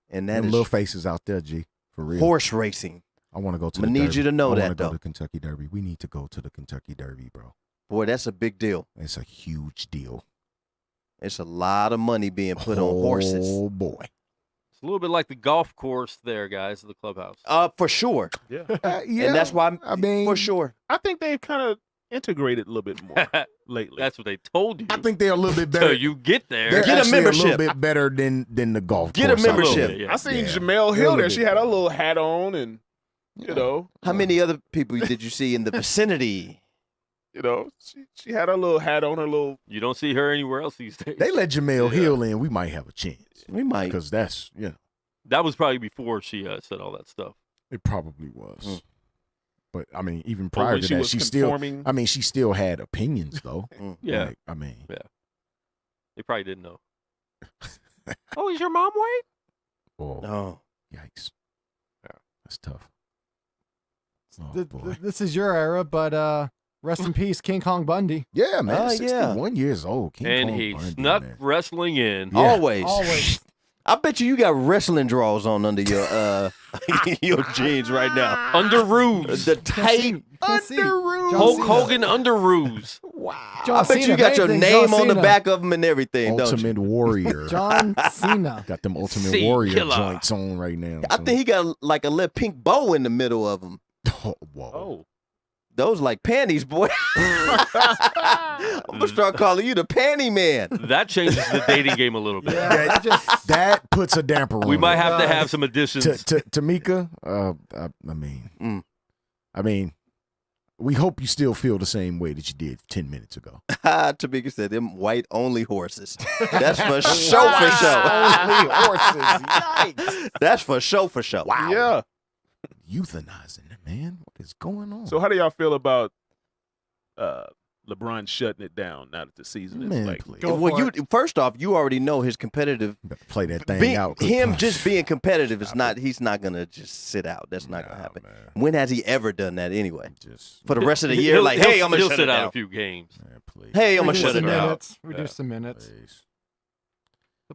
and that them is little faces out there, G. For real. horse racing. I want to go to I'ma the need Derby. you to know I that, wanna go though. to Kentucky Derby. We need to go to the Kentucky Derby, bro. Boy, that's a big deal. It's a huge deal. It's a lot of money being put on horses. Oh boy. It's a little bit like the golf course there, guys, at the clubhouse. For sure. Yeah. Yeah. And that's why, I mean, for sure. I think they've kind of integrated a little bit more lately. That's what they told you. I think they're a little bit Till better. you get there. They're Get a actually membership. A little bit better than the golf. Get a course out membership. there. little bit, yeah. I seen Yeah. Jamel They're a Hill there. little She bit had her better. little hat on, and you know, How many other people did you see in the vicinity? she had her little hat on, her little. You don't see her anywhere else these days. They let Jamel Yeah. Hill in, we might have a chance. We might. Because that's, That was probably before she said all that stuff. it probably was. Mm. But I mean, even But when prior to she that, was she still, conforming. I mean, she still had opinions though. Mm. Yeah. Like, I mean, They probably didn't know. Oh, is your mom white? oh, Oh, yikes. That's tough. Oh, Th- boy. This is your era, but rest in peace, King Kong Bundy. Yeah, man. Oh, yeah. 61 years old. King And Kong he Bundy, snuck man. wrestling in. Yeah. always. Always. I bet you got wrestling draws on under your your jeans right now. Under ruse. The Can't see- tight. can't see. John Hulk Cena. Hogan under ruse. John I bet you Cena, got if your anything, name John on the Cena. back of them and everything, don't you? Ultimate Warrior. John Cena. Got them Ultimate See, Warrior killer. joints on right now. I think he got like a little pink bow in the middle of them. Oh, whoa. Oh, Those like panties, boy. I'm gonna start calling you the panty man. That changes the dating game a little bit. Yeah, I just That puts a damper on We might it. have to Guys. have some additions. Tamika, I mean, we hope you still feel the same way that you did 10 minutes ago. Tamika said them white only horses. That's for show for show. Only horses. Yikes. That's for show for show. Wow. yeah. Euthanizing, man. What is going on? So how do y'all feel about LeBron shutting it down now that the season is Man, like? please. Go Well, for you first off, you already know his competitive. Better play that thing out. Him just being competitive is not. He's not gonna just sit out. That's not gonna happen. Man. When has he ever done that anyway? Just, For the rest of the year, He'll- like, he'll- hey, I'm gonna he'll shut sit it out down. a few games. man, please. Hey, I'm gonna reduce shut the it down. minutes. Reduce the minutes. Please.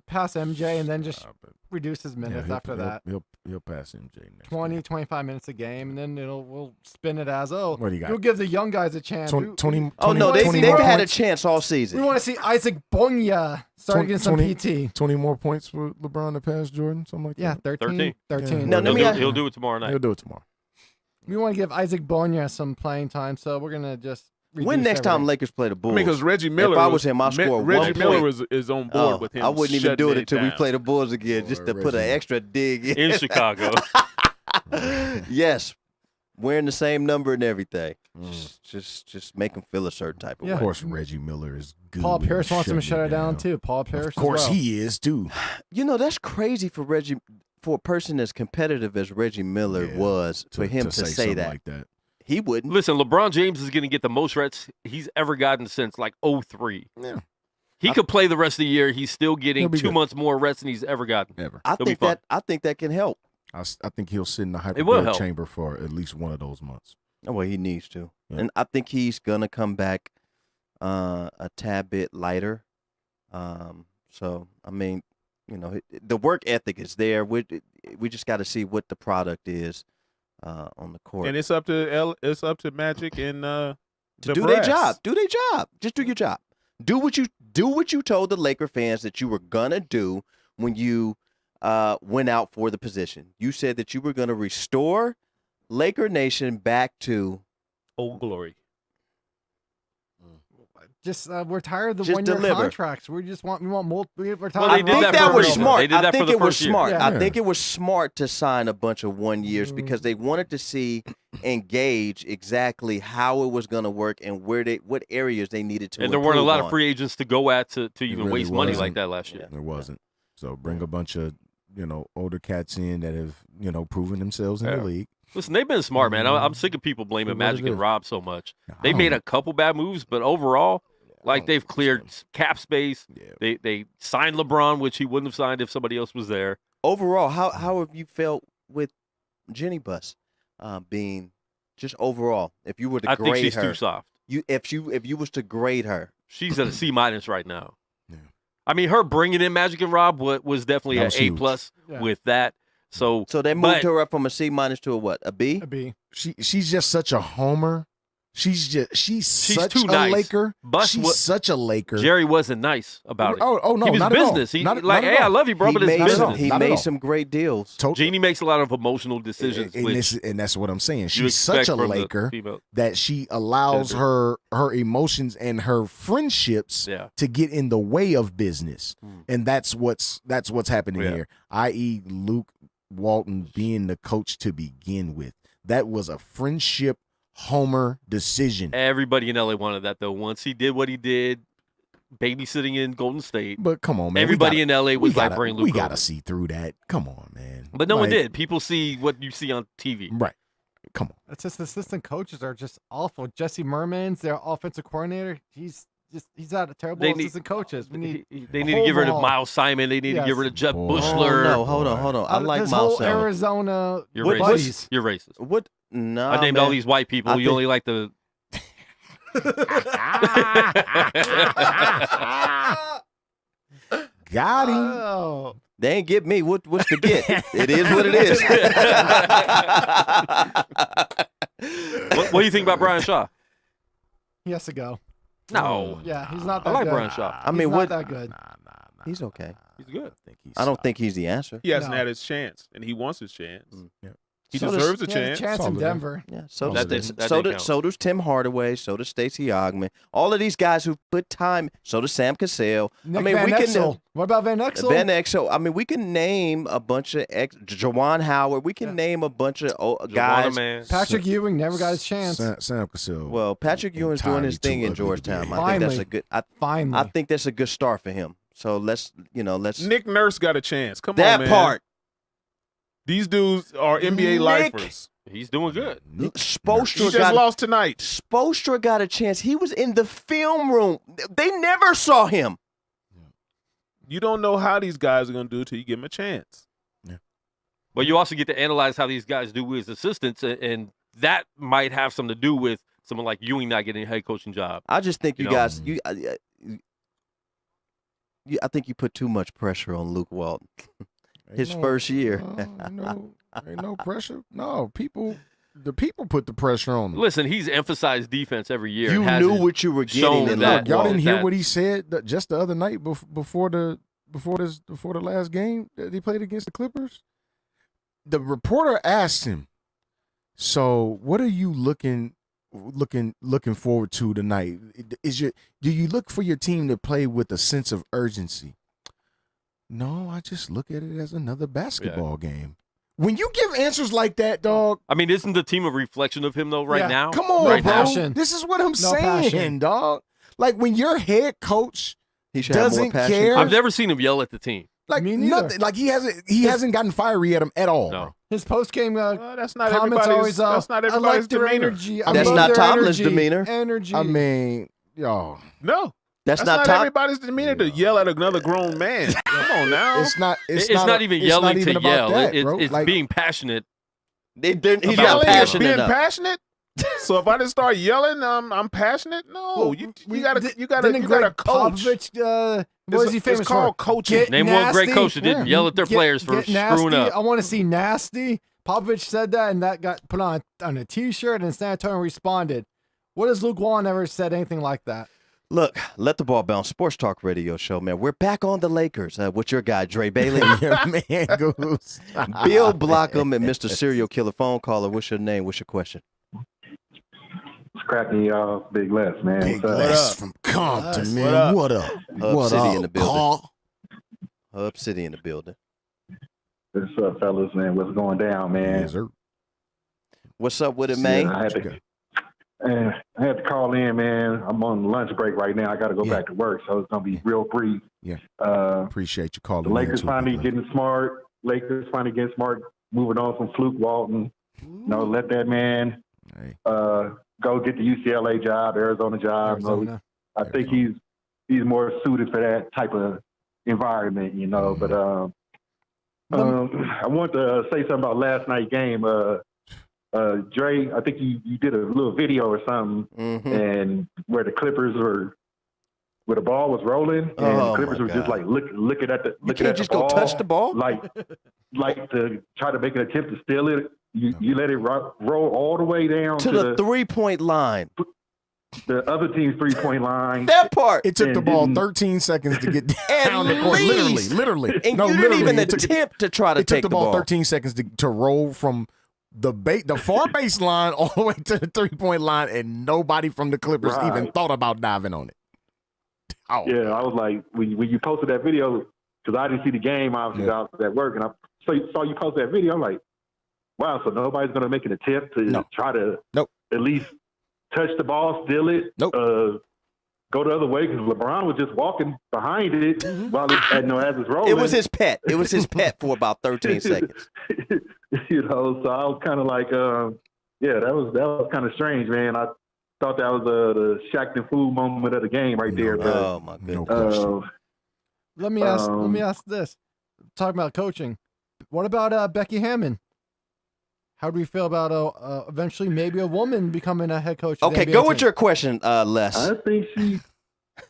Pass MJ and then just But, reduce his minutes he'll- after that. He'll pass MJ next 20, year. 25 minutes a game, and then we'll spin it as What do you got? We'll give the young guys a chance. 20, Oh no, 20 they've more had a points? chance all We season. want to see Isaac Bonga start 20 getting some 20 PT. 20 more points for LeBron to pass Jordan, something like Yeah, that. 13. 13. 13. No, let He'll me do, ask- he'll do it tomorrow night. He'll do it tomorrow. We want to give Isaac Bonnier some playing time, so we're gonna just. When reduce next time everything. Lakers play the I Bulls? mean, because Reggie Miller. If I was him, I'll score Reggie 1 Miller point. is on board with him. I wouldn't even do it shutting until we down. play the Bulls again, Boy, just to put an Reggie. extra dig in. in Chicago. Yes, wearing the same number and everything. Mm. Just make him feel a certain type of Yeah. Of way. course, Reggie Miller is good. Paul with Pierce wants him to shutting shut it down too. Paul Pierce. Of course, as well. he is too. You know, that's crazy for Reggie, for a person as competitive as Reggie Miller Yeah, was, for him to say something that. like that. He wouldn't. Listen, LeBron James is going to get the most reps he's ever gotten since like 03. Yeah. He could play the rest of the year. He's still getting He'll be 2 good. months more reps than he's ever gotten. Ever. I He'll be think fine. I think that can help. I think he'll sit in the It will hyperbaric help. chamber for at least one of those months. Oh, well, he needs to, Yeah. and I think he's gonna come back a tad bit lighter. So I mean, you know, the work ethic is there. We just got to see what the product is on the court. And it's up to Magic and to the do their brass. job. Do their job. Just do your job. Do what you told the Laker fans that you were gonna do when you went out for the position. You said that you were gonna restore Laker Nation back to Old glory. Just we're tired of the Just 1 year deliver. contracts. We want more. We're tired. Well, they I of did think that that for was a reason. They smart. did I that for think the it was first year. smart. Yeah. I think it was smart to sign a bunch of 1 years because they wanted to see and gauge exactly how it was going to work and what areas they needed to. And there weren't a improve lot on. of free agents to go at to even really waste money wasn't. like that last year. There wasn't. So bring a bunch of older cats in that have proven themselves in Yeah. the league. Listen, they've been smart, man. I'm sick of people blaming What it Magic and is. Rob so much. I They don't made know. a couple bad moves, but overall, like don't they've think so. cleared cap space. Yeah. They signed LeBron, which he wouldn't have signed if somebody else was there. Overall, how have you felt with Jenny Buss being just overall? If you were to I think grade she's her, too soft. if you was to grade her, She's at a C- right now. Yeah. I mean, her bringing in Magic and Rob was definitely That an was A huge. plus Yeah. with that. So so they moved but- her up from a C- to a what? A B? A B. She's just such a homer. She's such too a nice. Laker. Bus She's wa- such a Laker. Jerry wasn't nice about it. Oh no, he was not business. At all. He Not, like, not hey, at I all. love you, bro, but it's made business. some, he Not at made all. some great deals. Jeannie makes a lot of emotional decisions, which and that's what I'm saying. you She's expect such a from the Laker female. that she allows Gender. her emotions and her friendships Yeah. to get in the way of business, and that's what's happening Yeah. here. I.e., Luke Walton being the coach to begin with. That was a friendship homer decision. Everybody in LA wanted that though. Once he did what he did, babysitting in Golden State, But come on, man. everybody in LA was like, "Bring Luke." We over." gotta see through that. Come on, man. But no one Like, did. People see what you see on TV. Right. Come on. It's just the assistant coaches are just awful. Jesse Mermans, their offensive coordinator, he's had a terrible They need- assistant coaches. We need They need to get rid of Hold on. Miles Simon. They need to get Yes. rid of Jeb Boy. Bushler. Oh, no, hold on. I like this Miles whole Simon. Arizona You're What- racist. buddies. You're racist. What? No, I named all these white people. I You think- only like the. Got him. Oh, They ain't get me. What's the get? It is what it is. What do you think about Brian Shaw? he has to go. No, Yeah, he's not that I like good. Brian Shaw. I mean, He's what? not that good. He's okay. He's good. I don't think he's the answer. He hasn't No. had his chance, and he wants his chance. Yeah. He So does- deserves a He had a chance. chance in Solid. Denver. Yeah. So That does didn't- that so didn't does count. so does Tim Hardaway. So does Stacey Ogman. All of these guys who put time. So does Sam Cassell. Nick I mean, Van we can. Exel. What about Van Exel? Van Exel. I mean, we can name a bunch of Jawan Howard. We can Yeah. name a bunch of Joanna, guys. man. Patrick Ewing never got his chance. Sam Cassell. Well, Patrick Ewing's doing his entirely thing too in ugly to be Georgetown. a I think that's Finally. a good. I Finally. think that's a good start for him. So let's. Nick Nurse got a chance. Come that on, man. part. These dudes are NBA Nick- lifers. He's doing good. He Spoelstra just got lost tonight. Spoelstra got a chance. He was in the film room. They never saw him. You don't know how these guys are going to do till you give them a chance. But you also get to analyze how these guys do as assistants, and that might have something to do with someone like Ewing not getting a head coaching job. I just think you You know? guys. I think you put too much pressure on Luke Walton. His first year. Ain't no pressure. No, the people put the pressure on him. Listen, he's emphasized defense every year. You and knew hasn't what you were shown getting in that- Luke Y'all Walton. didn't hear that- what he said just the other night before the last game that he played against the Clippers. The reporter asked him, So, what are you looking forward to tonight? Do you look for your team to play with a sense of urgency? No, I just look at it as another basketball game. When you give answers like that, dog. I mean, isn't the team a reflection of him though? Right now, Come on, right bro. passion. This is what I'm No saying, passion. dog. Like when your head coach He should have more doesn't passion. care. I've never seen him yell at the team. Like Me neither. nothing. Like he hasn't gotten fiery at him at all. No. His post game That's not comments everybody's. always That's not I everybody's like their demeanor. energy. I That's love not their Tomlin's energy. demeanor. Energy. I mean, yo, No, That's not Tom. everybody's demeanor to yell at another grown man. Come on now. it's not. It's not even it's yelling not even to about yell. that, It's bro. Like, being passionate. He's About not Yelling is passionate being enough. passionate. So if I didn't start yelling, I'm passionate. No, you gotta Didn't Greg coach. Popovich, what is he famous It's called for? coaching. Get Name one great nasty. coach that didn't yell at their players for Get screwing nasty. up. I want to see nasty. Popovich said that, and that got put on a T-shirt, and San Antonio responded. What has Luke Walton ever said anything like that? Look, let the ball bounce. Sports Talk Radio Show, man. We're back on the Lakers with your guy, Dre Bailey. yeah, man, Goose. Bill Blockham and Mr. Serial Killer Phone Caller. What's your name? What's your question? It's cracking y'all, Big Les, man. Big What's up? Les from Compton, man. up? What up? Hub What City up, in the building. Carl? Hub City in the building. What's up, fellas, man? What's going down, man? Yes, sir. What's up with it, man? Yeah, I had to call in, man. I'm on lunch break right now. I got to go back to work, so it's gonna be real brief. Yeah. Uh, Appreciate you calling. the in Lakers too, finally brother. getting smart. Moving on from Fluke Walton. Let that man Hey, go get the UCLA job, Arizona job. Arizona. I think he's more suited for that type of environment, you know. But I want to say something about last night's game. Dre, I think you did a little video or something, Mm-hmm. and where the Clippers were, where the ball was rolling, and Oh, the Clippers my were just God. like looking at the You looking can't at just the go ball, touch the ball. like to try to make an attempt to steal it. You let it roll all the way down To the 3-point line. the other team's 3-point line. That part. it took the And ball didn't- 13 seconds to get At down the court. least. Literally. And No, you didn't literally, even it took- attempt to try to It took take the ball 13 seconds to roll from the far baseline all the way to the 3-point line, and nobody from the Clippers even Right. thought about diving on it. Oh, Yeah, I was like, when you posted that video, because I didn't see the game, obviously, I was at work, and I saw you post that video. I'm like, wow, so nobody's going to make an attempt to try to at least touch the ball, steal it, go the other way, because LeBron was just walking behind it while it, as it's rolling. It was his pet. It was his pet for about 13 seconds. You know, so I was kind of like, that was kind of strange, man. I thought that was the Shaq Fu moment of the game right there. But, Oh, my goodness. no question. Let me ask this. Talking about coaching, what about Becky Hammond? How do we feel about eventually maybe a woman becoming a head coach? of the Okay, NBA go team? with your question, Les. I think she.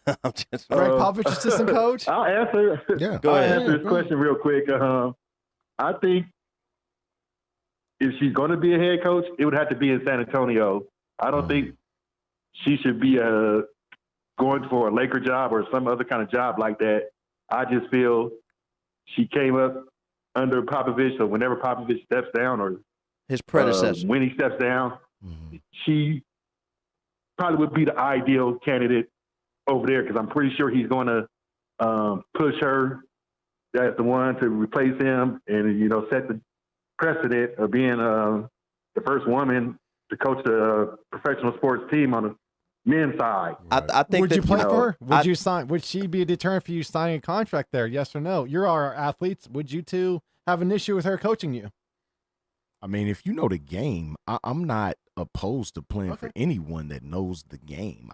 I'm just, Greg Popovich, assistant coach. I'll answer. Yeah. Go I'll ahead. answer this question real quick. I think if she's going to be a head coach, it would have to be in San Antonio. I don't think she should be going for a Laker job or some other kind of job like that. I just feel she came up under Popovich, so whenever Popovich steps down or his predecessor. when he steps down, she probably would be the ideal candidate over there, because I'm pretty sure he's going to push her as the one to replace him and, you know, set the precedent of being the first woman to coach a professional sports team on the men's side. I think Would that, you play know, for her? Would I- you sign? Would she be a deterrent for you signing a contract there? Yes or no? You're our athletes. Would you two have an issue with her coaching you? I mean, if you know the game, I'm not opposed to playing for anyone that knows the game.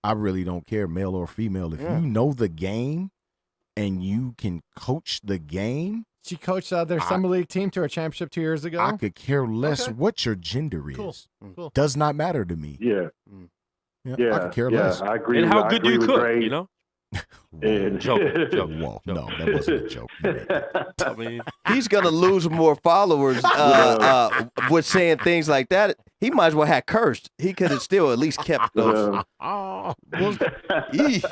I really don't care, male or female. If you know the game and you can coach the game, She coached their summer league team to a championship 2 years ago. I could care less Okay. what your gender is. Cool. Cool. Does not matter to me. Yeah. I could care less. I agree. And how I good do agree you with cook? Dre. You know, And- joke. Whoa, no, that wasn't a joke. I mean, he's going to lose more followers with saying things like that. He might as well have cursed. He could have still at least kept those. Oh, Eesh.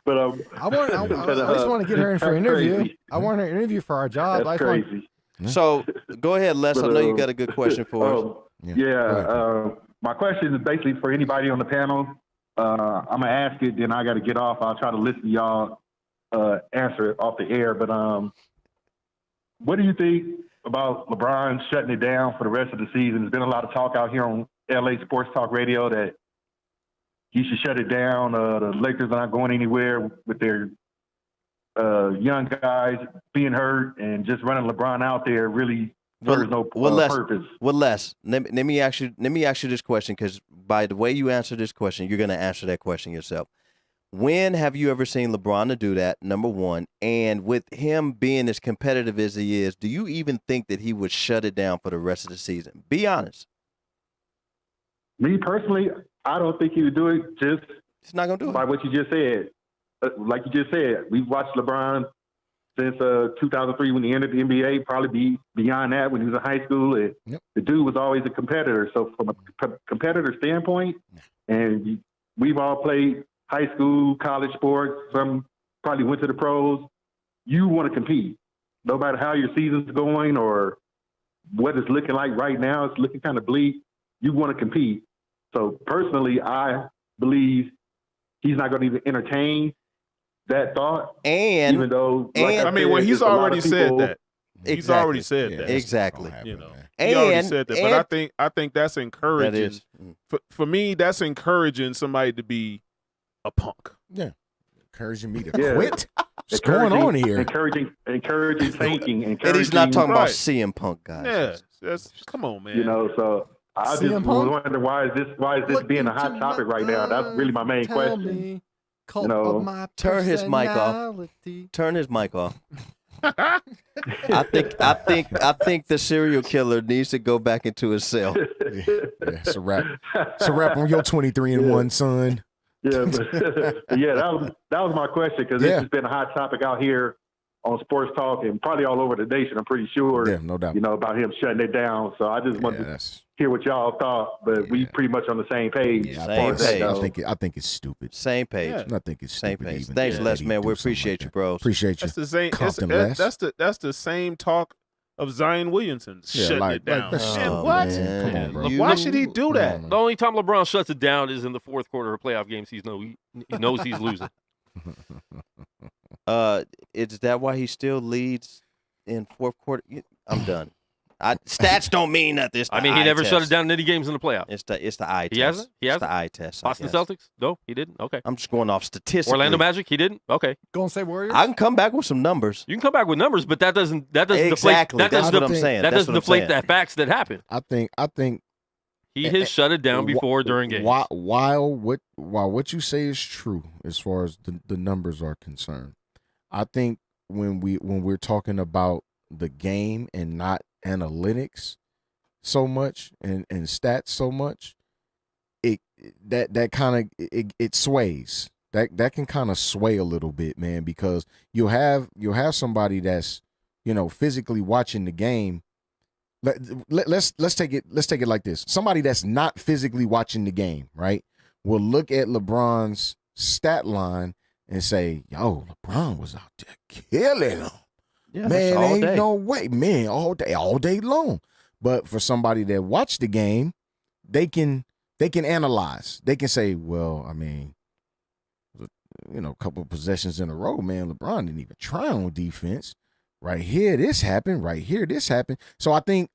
But I just want to get her in for an that's interview. crazy. I want her to interview for our job. That's I just want- crazy. So go ahead, Les. I But, know you got a good question for us. My question is basically for anybody on the panel. I'm gonna ask it, then I got to get off. I'll try to listen to y'all answer it off the air. But what do you think about LeBron shutting it down for the rest of the season? There's been a lot of talk out here on LA Sports Talk Radio that he should shut it down. The Lakers are not going anywhere with their young guys being hurt, and just running LeBron out there really serves no purpose. Well, Les, let me ask you this question, because by the way you answer this question, you're going to answer that question yourself. When have you ever seen LeBron to do that, number one? And with him being as competitive as he is, do you even think that he would shut it down for the rest of the season? Be honest. Me personally, I don't think he would do it. He's not going to do it. By what you just said. Like you just said, we've watched LeBron since 2003 when he entered the NBA, probably be beyond that when he was in high school. The dude was always a competitor. So from a competitor standpoint, and we've all played high school, college sports, some probably went to the pros, you want to compete. No matter how your season's going or what it's looking like right now, it's looking kind of bleak. You want to compete. So personally, I believe he's not going to even entertain that thought. And even though, he's already said that. He's already said that. Exactly. He already said that. But I think that's encouraging. For me, that's encouraging somebody to be a punk. Yeah. Encouraging me to quit. What's going on here? Encouraging thinking. And he's not talking about CM Punk, guys. Yeah. Come on, man. So I just wonder why is this being a hot topic right now? That's really my main question. Turn his mic off. Turn his mic off. I think the serial killer needs to go back into his cell. It's a wrap. It's a wrap on your 23-1, son. Yeah, but that was my question, because this has been a hot topic out here on Sports Talk and probably all over the nation. I'm pretty sure. Yeah, no doubt. About him shutting it down. So I just wanted to hear what y'all thought, but we pretty much on the same page. Yeah, same page. I think it's stupid. Same page. I think it's same stupid. page. Even Thanks, Les, man. We like appreciate you, bro. Appreciate you. That's the same. Les. That's the same talk of Zion Williamson shutting it down. What? Man. Come on, bro. Why should he do that? The only time LeBron shuts it down is in the fourth quarter of playoff games. He knows he's losing. Is that why he still leads in fourth quarter? I'm done. Stats don't mean nothing. He never shut it down in any games in the playoffs. It's the eye test. He hasn't? It's the eye test. Boston Celtics? No, he didn't. Okay. I'm just going off statistics. Orlando Magic? He didn't. Okay. Golden State Warriors? I can come back with some numbers. You can come back with numbers, but that doesn't exactly. deflate. That's what I'm saying. That doesn't deflate the facts that happen. I think he has shut it down before during games. While what you say is true as far as the numbers are concerned, I think when we're talking about the game and not analytics so much and stats so much, that kind of sways. That can kind of sway a little bit, man, because you'll have somebody that's physically watching the game. Let's take it like this. Somebody that's not physically watching the game, right, will look at LeBron's stat line and say, "Yo, LeBron was out there killing them." Yeah, man, ain't day. no way, man, all day long. But for somebody that watched the game, they can analyze. They can say, well, a couple of possessions in a row, man, LeBron didn't even try on defense. Right here, this happened. Right here, this happened. So I think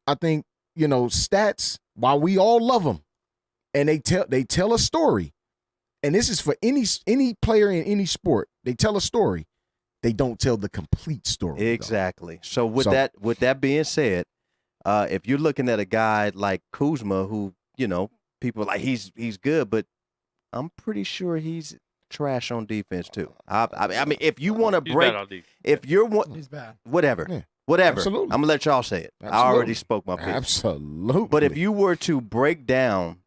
stats, while we all love them, and they tell a story, and this is for any player in any sport. They tell a story. They don't tell the complete story. Exactly. So with that being said, if you're looking at a guy like Kuzma, who people are like he's good, but I'm pretty sure he's trash on defense too. If you want to break, he's bad. Whatever. Yeah. Whatever. Absolutely. I'm gonna let y'all say it. Absolutely. I already spoke my piece. Absolutely. But if you were to break down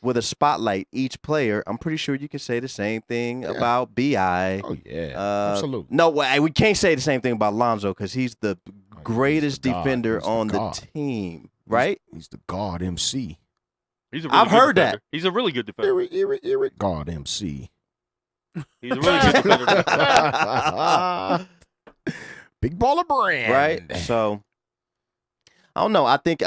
with a spotlight each player, I'm pretty sure you can say the same thing about B.I. Oh yeah, absolutely. No way, we can't say the same thing about Lonzo because he's the greatest defender on the team, right? He's the guard MC. He's a really I've good heard defender. that. He's a really good defender. Eric guard MC. He's a really good defender. Big baller brand, right? So I don't know. I think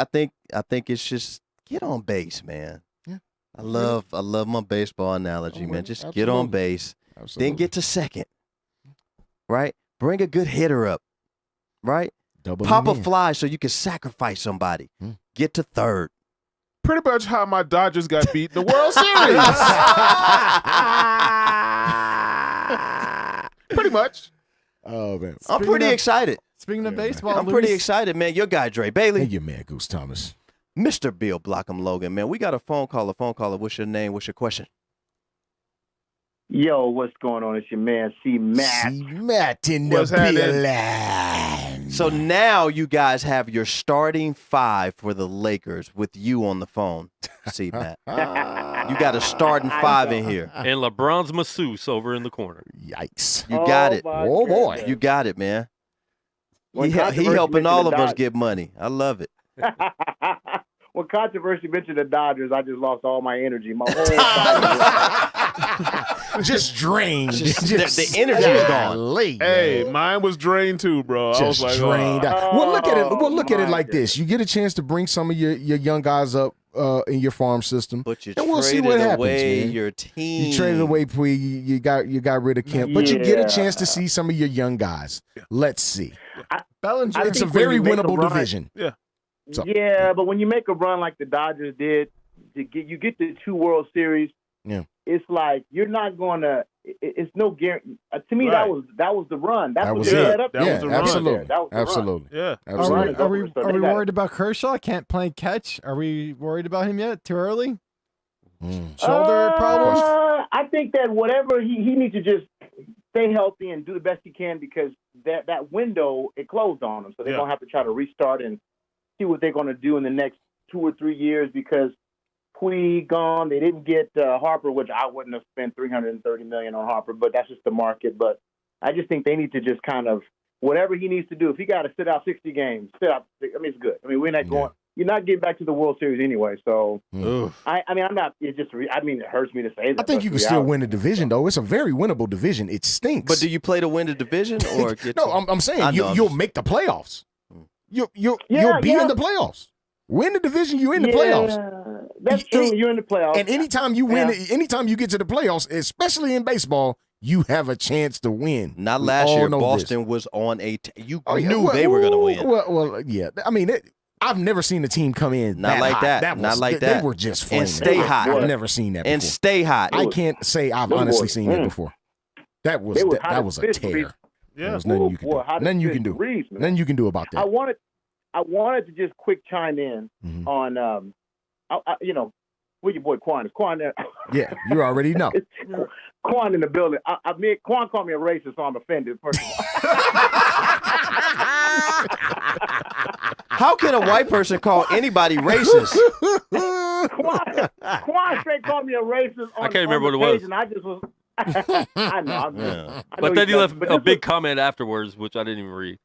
it's just get on base, man. Yeah. I love my baseball analogy, man. Just get on base, then get to second, right? Bring a good hitter up, right? Pop a fly so you can sacrifice somebody. Get to third. Pretty much how my Dodgers got beat in the World Series. Pretty much. Oh man, I'm pretty excited. Speaking of baseball, I'm pretty excited, man. Your guy Dre Bailey, and your man Goose Thomas, Mr. Bill Blockham Logan, man. We got a phone caller. What's your name? What's your question? Yo, what's going on? It's your man C Matt. C Matt in the What's happening? building. So now you guys have your starting five for the Lakers with you on the phone. See, Matt. You got a starting five in here. And LeBron's masseuse over in the corner. Yikes! You got it. Oh boy, You got it, man. When He controversy helping mentioned all the of us Dodgers- get money. I love it. When controversy mentioned the Dodgers, I just lost all my energy. My whole body. just drained. The energy is gone. Golly, Hey, man. mine was drained too, bro. I was Just like, drained oh. out. Well, look at it. Well, look at it my like this. You get a chance to bring some of your young guys up in your farm system, But you and we'll see traded what happens, away man. your team. You traded away Puig. You got rid of Kemp, but you get a chance to Yeah. see some of your young guys. Let's see. Bellinger. I It's a think when very you make a winnable run- division. So- Yeah, but when you make a run like the Dodgers did, you get the 2 World Series. Yeah. It's like you're not going to. It's no guarantee. To me, Right. that was the run. That's That what was they it. led up to. That yeah, was the run. absolutely, That was the run. absolutely, Yeah. absolutely. Run. Are we So they got- worried about Kershaw? Can't play catch? Are we worried about him yet? Too early? Shoulder problems? I think that whatever he needs to just stay healthy and do the best he can because that window it closed on him, so they're Yeah. gonna have to try to restart and see what they're gonna do in the next 2 or 3 years because Puig gone. They didn't get Harper, which I wouldn't have spent $330 million on Harper, but that's just the market. But I just think they need to just kind of whatever he needs to do. If he got to sit out 60 games, sit out. I mean, it's good. I mean, we're not going. You're not getting back to the World Series anyway, so I mean, I'm not. It's just. I mean, it hurts me to say that. I think you can still win the division, though. It's a very winnable division. It stinks. But do you play to win the division or get no? to- I'm saying I know, you'll make the playoffs. You'll Yeah, be in the playoffs. Win the division, you in the playoffs. That's true. You're in the playoffs. And anytime you win, Yeah. anytime you get to the playoffs, especially in baseball, you have a chance to win. Not We last all year. know Boston this. was on a. You Oh, yeah. knew Well, they were going to win. Well, yeah. I mean, I've never seen a team come in Not like hot. that. Not was, like they, that. They were just And flaming. stay hot. I've never seen that before. And stay hot. I can't say I've Those honestly boys, seen that before. That was They were hot that as was a fish tear. grease. There Yeah. was nothing you can Boy, do. hot as Nothing you fish can do. grease, man. Nothing you can do about I that. wanted to just quick chime in Mhm. on where your boy Quan is. Quan there. Yeah, you already know. Quan in the building. Quan called me a racist, so I'm offended. First of all. How can a white person call anybody racist? Quan straight called me a racist. I can't remember what it was. And I just was. I know. Yeah. But then you left but a this big comment afterwards, which I didn't even read.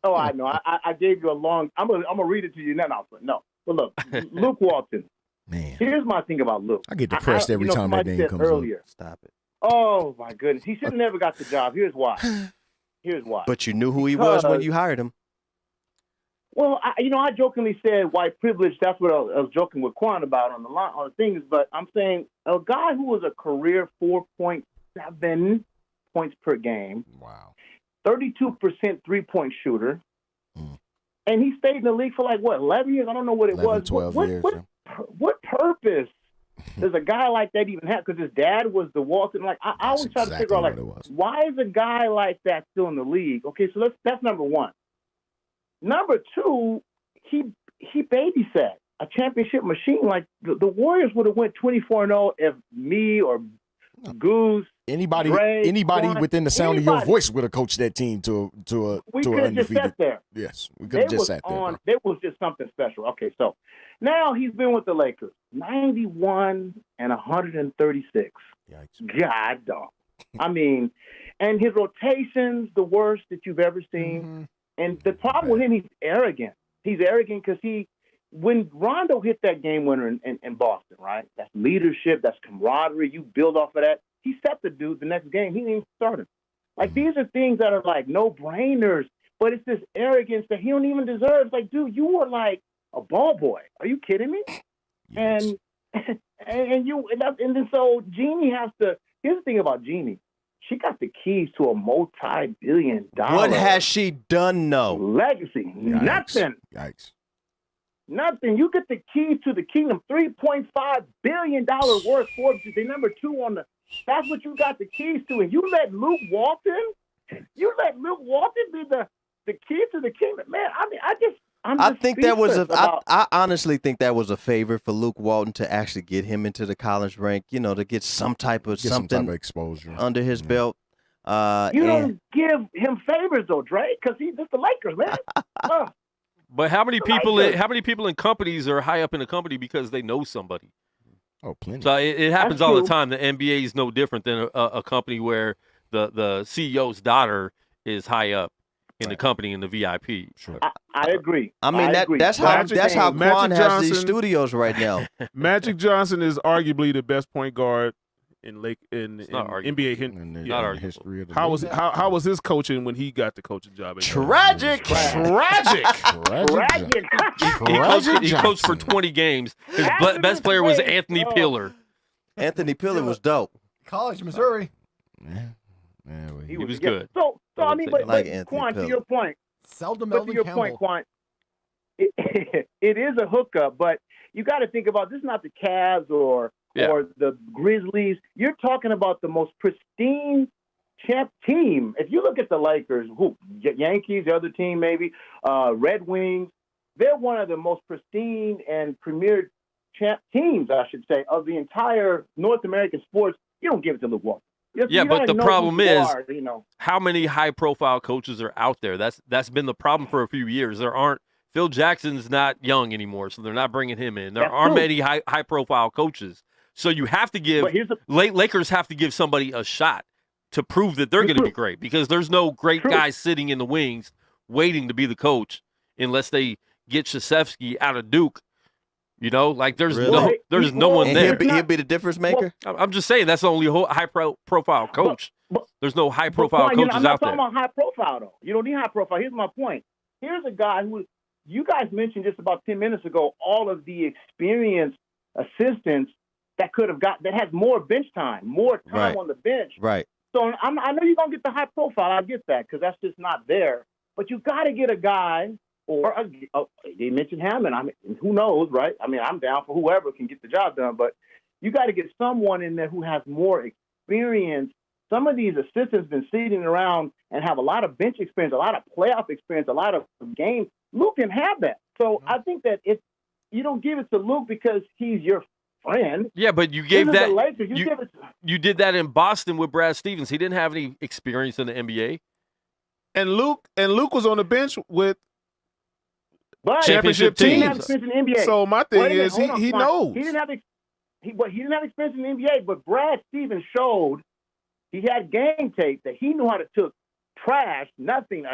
Oh, I know. I gave you a long. I'm gonna read it to you. No. But look, Luke Walton. Man, Here's my thing about Luke. I get depressed every time that somebody name said comes up. earlier. Stop it. Oh my goodness, he should have never got the job. Here's why. But you knew who he was when Because- you hired him. Well, I jokingly said white privilege. That's what I was joking with Quan about on the things. But I'm saying a guy who was a career 4.7 points per game, Wow. 32% 3-point shooter, Mm. and he stayed in the league for like what 11 years. I don't know what it 11, was. 12 what, years. what, yeah. what purpose does a guy like that even have? Because his dad was the Walton. Like I always That's try to figure out, like, exactly what it was. why is a guy like that still in the league? Okay, so that's number one. Number two, he babysat a championship machine. Like the Warriors would have went 24-0 if me or Goose. Anybody Dre, Quan, within the sound of your anybody. voice would have coached that team to We an could have just undefeated. sat there. Yes, we could They have just was sat there. on. bro. There was just something special. Okay, so now he's been with the Lakers, 91 and 136. Yikes. God, dog. I mean, and his rotations, the worst that you've ever seen. Mm-hmm. And the problem with him, he's arrogant. He's arrogant because when Rondo hit that game winner in Boston, right? That's leadership, that's camaraderie. You build off of that. He set the dude the next game. He didn't even start him. Like, these are things that are like no-brainers. but it's this arrogance that he don't even deserve. It's like, dude, you were like a ball boy. Are you kidding me? Yes. And then so Jeannie has to. Here's the thing about Jeannie. She got the keys to a multi-billion-dollar. What has she done? No. Legacy. Yikes. Nothing. Yikes. Nothing. You get the keys to the kingdom. $3.5 billion worth. Forbes is the number 2 on the. That's what you got the keys to, and you let Luke Walton. You let Luke Walton be the key to the kingdom, man. I mean, I think that was about, I honestly think that was a favor for Luke Walton to actually get him into the college rank, to get some type of Get some something type of exposure under his belt. You and- don't give him favors though, Dre, because he's just the Lakers, man. Ugh. But how many The people? Lakers. How many people in companies are high up in a company because they know somebody? Oh, plenty. So it happens That's all the true. time. The NBA is no different than a company where the CEO's daughter is high up in the company in the VIP. Sure. I agree. I mean agree. that's how Magic- that's how Magic Quan has these Johnson- studios right now. Magic Johnson is arguably the best point guard in It's not arguable. NBA. In the, Not in the arguable. history of the How league. was his coaching when he got the coaching job? At Tragic. Tragic. Tragic. He coached for 20 games. His best player was Anthony Pillar. Anthony Pillar was dope. College, Missouri. Yeah. Yeah, well, He was good. So I mean, but Like Anthony Quan, to Pillar. your point, Seldom but to Melvin your Campbell. point, Quan, it is a hookup, but you got to think about this is not the Cavs or the Grizzlies. You're talking about the most pristine champ team. If you look at the Lakers, Yankees, the other team maybe, Red Wings, they're one of the most pristine and premier champ teams, I should say, of the entire North American sports. You don't give it to Luke Walton. Yeah, You but gotta the know problem who you is, are, you know. how many high-profile coaches are out there? That's been the problem for a few years. There aren't. Phil Jackson's not young anymore, so they're not bringing him in. There That's aren't true. many high-profile coaches. So you have to give But here's the Lakers have to give somebody a shot to prove that they're It's going to be true. great, because there's no great True. guy sitting in the wings waiting to be the coach unless they get Krzyzewski out of Duke. You know, like there's Really? no one And there. he'll be the difference maker. I'm just saying that's the only high-profile coach. There's no high-profile Quan, coaches I'm not out there. talking about high profile though. You don't need high profile. Here's my point. Here's a guy who you guys mentioned just about 10 minutes ago. All of the experienced assistants that has more bench time, more time Right. on the bench. Right. So I know you're gonna get the high profile. I get that because that's just not there. But you got to get a guy they mentioned Hammond. I mean, who knows, right? I mean, I'm down for whoever can get the job done, but you got to get someone in there who has more experience. Some of these assistants been sitting around and have a lot of bench experience, a lot of playoff experience, a lot of games. Luke can have that. So I think that you don't give it to Luke because he's your friend. Yeah, but you gave This is that. the Lakers. You give it to, You did that in Boston with Brad Stevens. He didn't have any experience in the NBA. And Luke was on the bench with but Championship he didn't teams. have experience in the NBA. So my thing Wait a minute, is hold on, he Quan. knows. He didn't have he didn't have experience in the NBA, but Brad Stevens showed he had game tape that he knew how to took trash, nothing,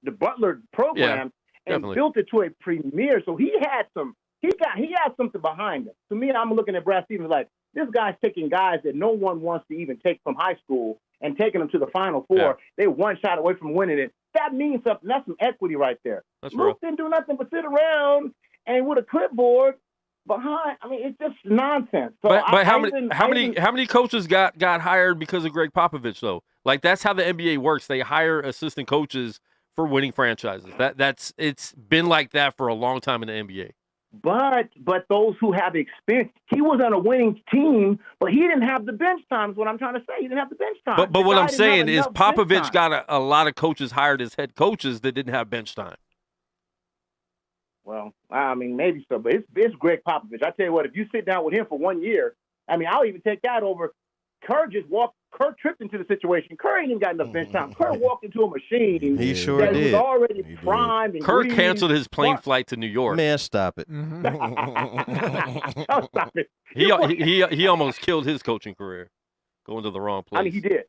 the Butler program, and definitely. built it to a premier. So he had something behind him. To me, I'm looking at Brad Stevens like this guy's taking guys that no one wants to even take from high school and taking them to the Final Four. Yeah. They're one shot away from winning it. That means something. That's some equity right there. That's real. Luke didn't do nothing but sit around and with a clipboard behind. I mean, it's just nonsense. So But how many coaches got hired because of Greg Popovich though? Like that's how the NBA works. They hire assistant coaches for winning franchises. It's been like that for a long time in the NBA. But those who have experience, he was on a winning team, but he didn't have the bench time. Is what I'm trying to say. He didn't have the bench time. But The what guy I'm didn't saying have is enough bench Popovich time. got a lot of coaches hired as head coaches that didn't have bench time. Well, I mean, maybe so, but it's Greg Popovich. I tell you what, if you sit down with him for 1 year, I mean, I'll even take that over. Kerr tripped into the situation. Kerr ain't even got enough bench time. Kerr walked into a machine He sure that did. was already He did. primed and Kerr greased. canceled his plane flight to New York. Man, stop it. Oh, stop it. He almost killed his coaching career going to the wrong place. I mean, he did.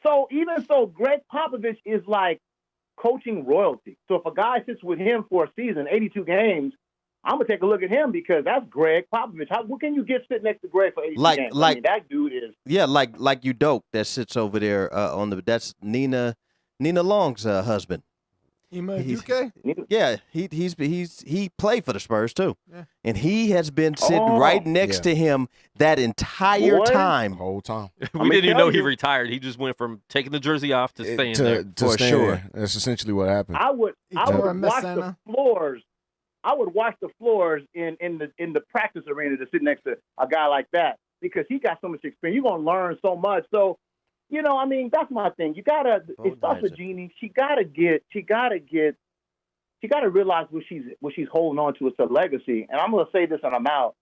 So even so, Greg Popovich is like coaching royalty. So if a guy sits with him for a season, 82 games, I'm gonna take a look at him because that's Greg Popovich. What can you get sitting next to Greg for 82 games? I mean, that dude is. Yeah, like you dope that sits over there that's Nina Long's husband. Ime He's- Udoka? Yeah, he played for the Spurs too, Yeah. and he has been sitting Oh. right next Yeah. to him that entire Boy. The time. whole time. We didn't even tell know he you. retired. He just went from taking the jersey off to staying there. To For stay sure. there. That's essentially what happened. I would Itora watch the Messina. floors. I would watch the floors in the practice arena to sit next to a guy like that because he got so much experience. You're gonna learn so much. So, I mean, that's my thing. You gotta. It starts with Jeannie. She gotta realize what she's holding on to. It's a legacy. And I'm gonna say this, and I'm out.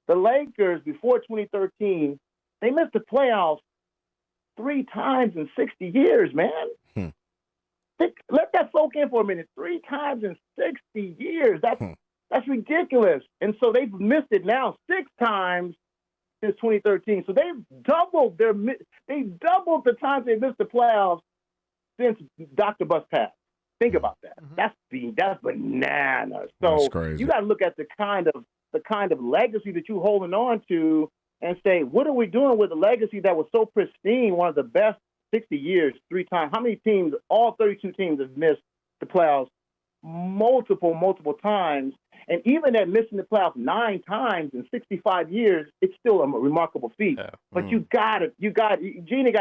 The Lakers before 2013, they missed the playoffs 3 times in 60 years, man. Let that soak in for a minute. 3 times in 60 years. That's ridiculous. And so they've missed it now 6 times since 2013. So they've doubled the times they missed the playoffs since Dr. Bus passed. Think about that. That's bananas. So That's crazy. you got to look at the kind of legacy that you're holding on to and say, what are we doing with a legacy that was so pristine, one of the best 60 years, 3 times? How many teams, all 32 teams have missed the playoffs multiple times? And even at missing the playoffs 9 times in 65 years, it's still a remarkable feat. Yeah. But Jeannie got to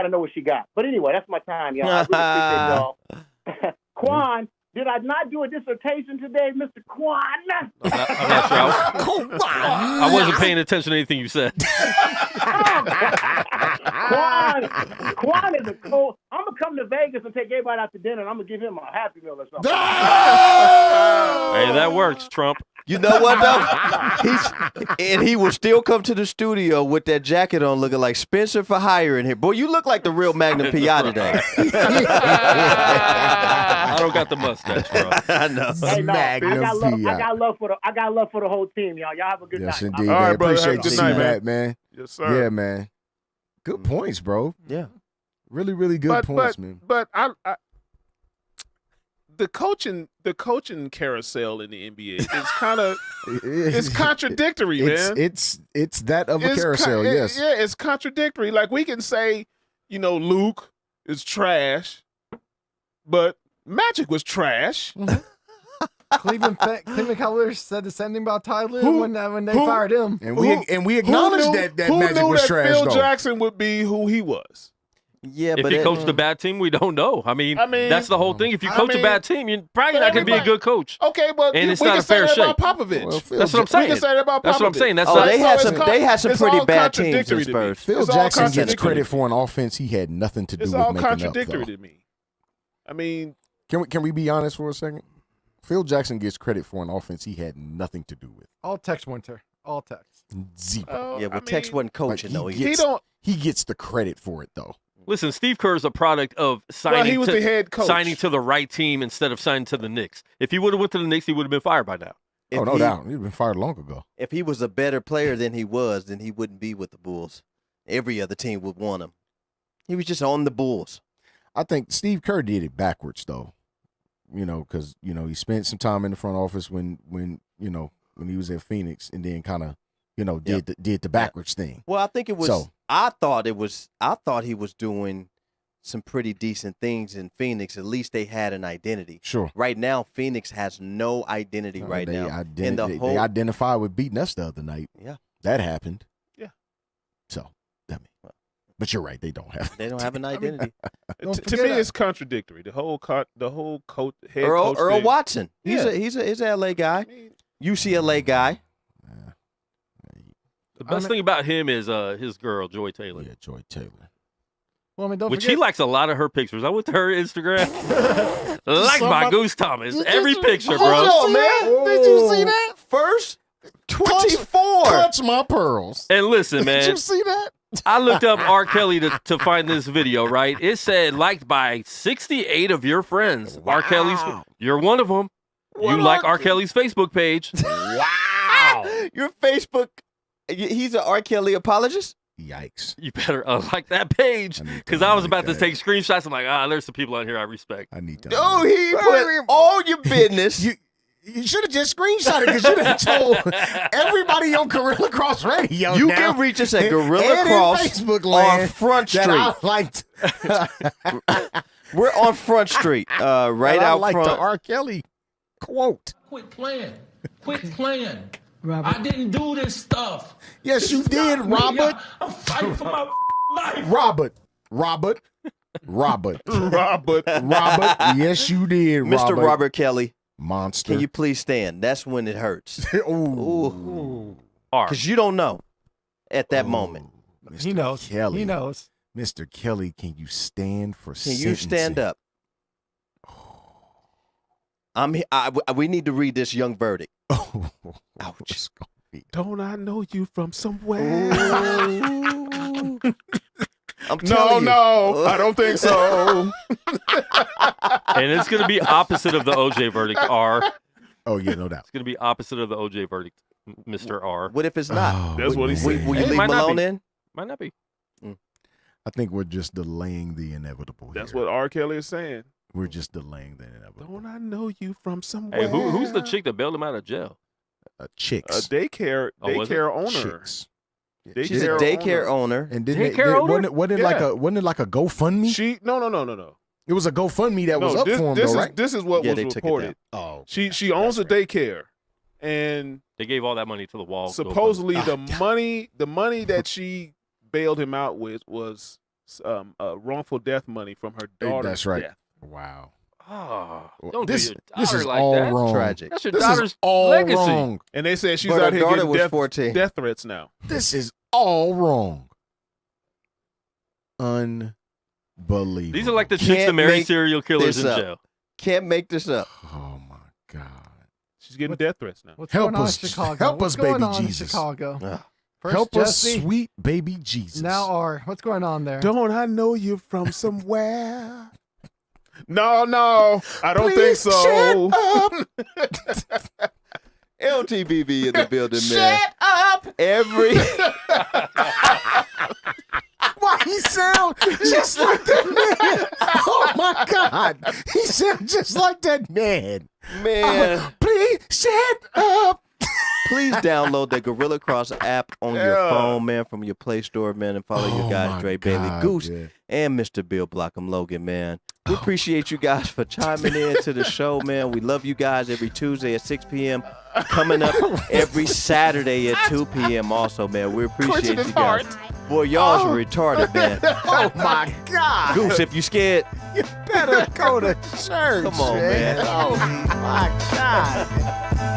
know what she got. But anyway, that's my time, y'all. I really appreciate y'all. Quan, did I not do a dissertation today, Mr. Quan? I'm not sure. I wasn't paying attention to anything you said. Quan is a cool. I'm gonna come to Vegas and take everybody out to dinner, and I'm gonna give him a Happy Meal or something. Hey, that works, Trump. You know what though? He will still come to the studio with that jacket on, looking like Spencer for hire in here. Boy, you look like the real Magnum PI today. I don't got the mustache, bro. I know. Hey, no, I Magnum got love for the whole team, y'all. Y'all have a good Yes, night. indeed. All Man. right, brother. Appreciate Have a you good seeing night, man. that, man. Yes, sir. Yeah, man. Good points, bro. Yeah. Really, really good points, man. But the coaching carousel in the NBA is kind of it's contradictory, man. It's that of a It's carousel, yes. Yeah, it's contradictory. Like we can say, Luke is trash, but Magic was trash. Cleveland Cavaliers said the same thing about Ty Lue when they fired him. And we acknowledge that Magic knew was that trash, Phil though. Jackson would be who he was. Yeah, If but he coached a bad team, we don't know. I mean, that's the whole thing. If you coach a bad team, you're probably not going to be a good coach. Okay, but And it's we not can a fair say that about shake. Popovich. Well, That's what I'm saying. We can say that about Popovich. That's what I'm saying. That's Oh, not, they had some it's pretty all bad teams in contradictory to me. Spurs. Phil It's all Jackson gets contradictory. credit for an offense he had nothing to do It's with all making contradictory up, though. to me. I mean, Can we be honest for a second? Phil Jackson gets credit for an offense he had nothing to do with. All text Winter. All text. Zero. Yeah, but Tex wasn't coaching though. He gets the credit for it though. Listen, Steve Kerr is a product of signing, he was the head coach. signing to the right team instead of signing to the Knicks. If he would have went to the Knicks, he would have been fired by now. If No doubt. He'd been fired long ago. If he was a better player than he was, then he wouldn't be with the Bulls. Every other team would want him. He was just on the Bulls. I think Steve Kerr did it backwards though. Because he spent some time in the front office when he was at Phoenix, and then kind of did the backwards thing. Well, I think it was. So- I thought he was doing some pretty decent things in Phoenix. At least they had an identity. Sure. Right now, Phoenix has no identity right now. And the They whole identified with beating us the other night. Yeah. That happened. Yeah. So, but you're right. They don't have. they don't have an identity. to me, it's contradictory. The whole coach, head coach Earl thing. Watson. He's Yeah. he's an LA guy, UCLA guy. The best thing about him is his girl, Joy Taylor. Yeah, Joy Taylor. Well, I mean, don't Which forget. he likes a lot of her pictures. I went to her Instagram. Liked by Goose Thomas. Every picture, bro. Hold on, man. Did you see that? First 24. Clutch my pearls. And listen, man. Did you see that? I looked up R. Kelly to find this video, right? It said liked by 68 of your friends. Wow. R. Kelly's, you're one of them. You like R. Kelly's Facebook page. Wow. Your Facebook. He's an R. Kelly apologist. Yikes. You better unlike that page because I was about to take screenshots. I'm like, there's some people on here I respect. I need to. Oh, he put all your business. You should have just screenshot it because you done told everybody on Gorilla Cross Radio. You now, can reach us at and Gorilla in Cross Facebook on land Front that Street. I liked. We're on Front Street, right And I out like front. the R. Kelly quote. Quit playing. Quit playing. I didn't do this stuff. Yes, you It's did, not me. Robert. I'm fighting for my life. Robert. Robert. Yes, you did, Mr. Robert Kelly. Monster. Can you please stand? That's when it hurts. Ooh. R. Because you don't know at that moment. Mr. He knows. Kelly. He knows. Mr. Kelly, can you stand for Can you stand sentencing? up? We need to read this young verdict. Oh, Ouch. it's gonna be- Don't I know you from somewhere? I'm No, telling you. no, I don't think so. And it's going to be opposite of the OJ verdict, R. It's Oh, yeah, no doubt. going to be opposite of the OJ verdict, Mr. R. What if it's not? Oh, That's what he said. Will you Hey, leave might not Malone be. in? Might not be. I think we're just delaying the inevitable That's here. what R. Kelly is saying. We're just delaying the inevitable. Don't I know you from somewhere? Hey, who's the chick that bailed him out of jail? A Chicks. daycare Oh, was it? owner. Chicks. She's a daycare owner. And didn't Daycare owner? wasn't it like a GoFundMe? She no. It was a GoFundMe that was No, up this, for him, this though, is right? this is what Yeah, was they took it reported. Oh, She owns a daycare, and They gave all that money to the wall. supposedly Ah, the money that she bailed him out with was wrongful death money from her daughter's that's right. death. wow. Oh, Well, don't this do your daughter is like all that. wrong. Tragic. That's your This daughter's is all legacy. wrong. And they said she's But her out here daughter getting was death, 14. death threats now. This is all wrong. Unbelievable. These are like the chicks that Can't marry make serial killers this in up. jail. Can't make this up. Oh my God. She's getting death threats now. What's Help going on us. in Chicago? Help What's us, going baby on in Jesus. Chicago? Ugh. First, Help Jesse, us, sweet baby Jesus. Now R. What's going on there? Don't I know you from somewhere? No, I don't think so. LTBB in the building, man. Shut up. Every Why he sound just like that man? Oh my God. He sound just like that man. man, Please shut up. please download the Gorilla Cross app on your Yeah. phone, man, from your Play Store, man, and follow your guys, my Dre Bailey, God, Goose, yeah. and Mr. Bill Blockham Logan, man. We appreciate you guys for chiming in to the show, man. We love you guys every Tuesday at 6 p.m. Coming up every Saturday at 2 p.m. also, man. We appreciate you guys. Boy, y'all's retarded, man. Oh my God. Goose, if you scared, You better go to church. Come on, man. Oh my God.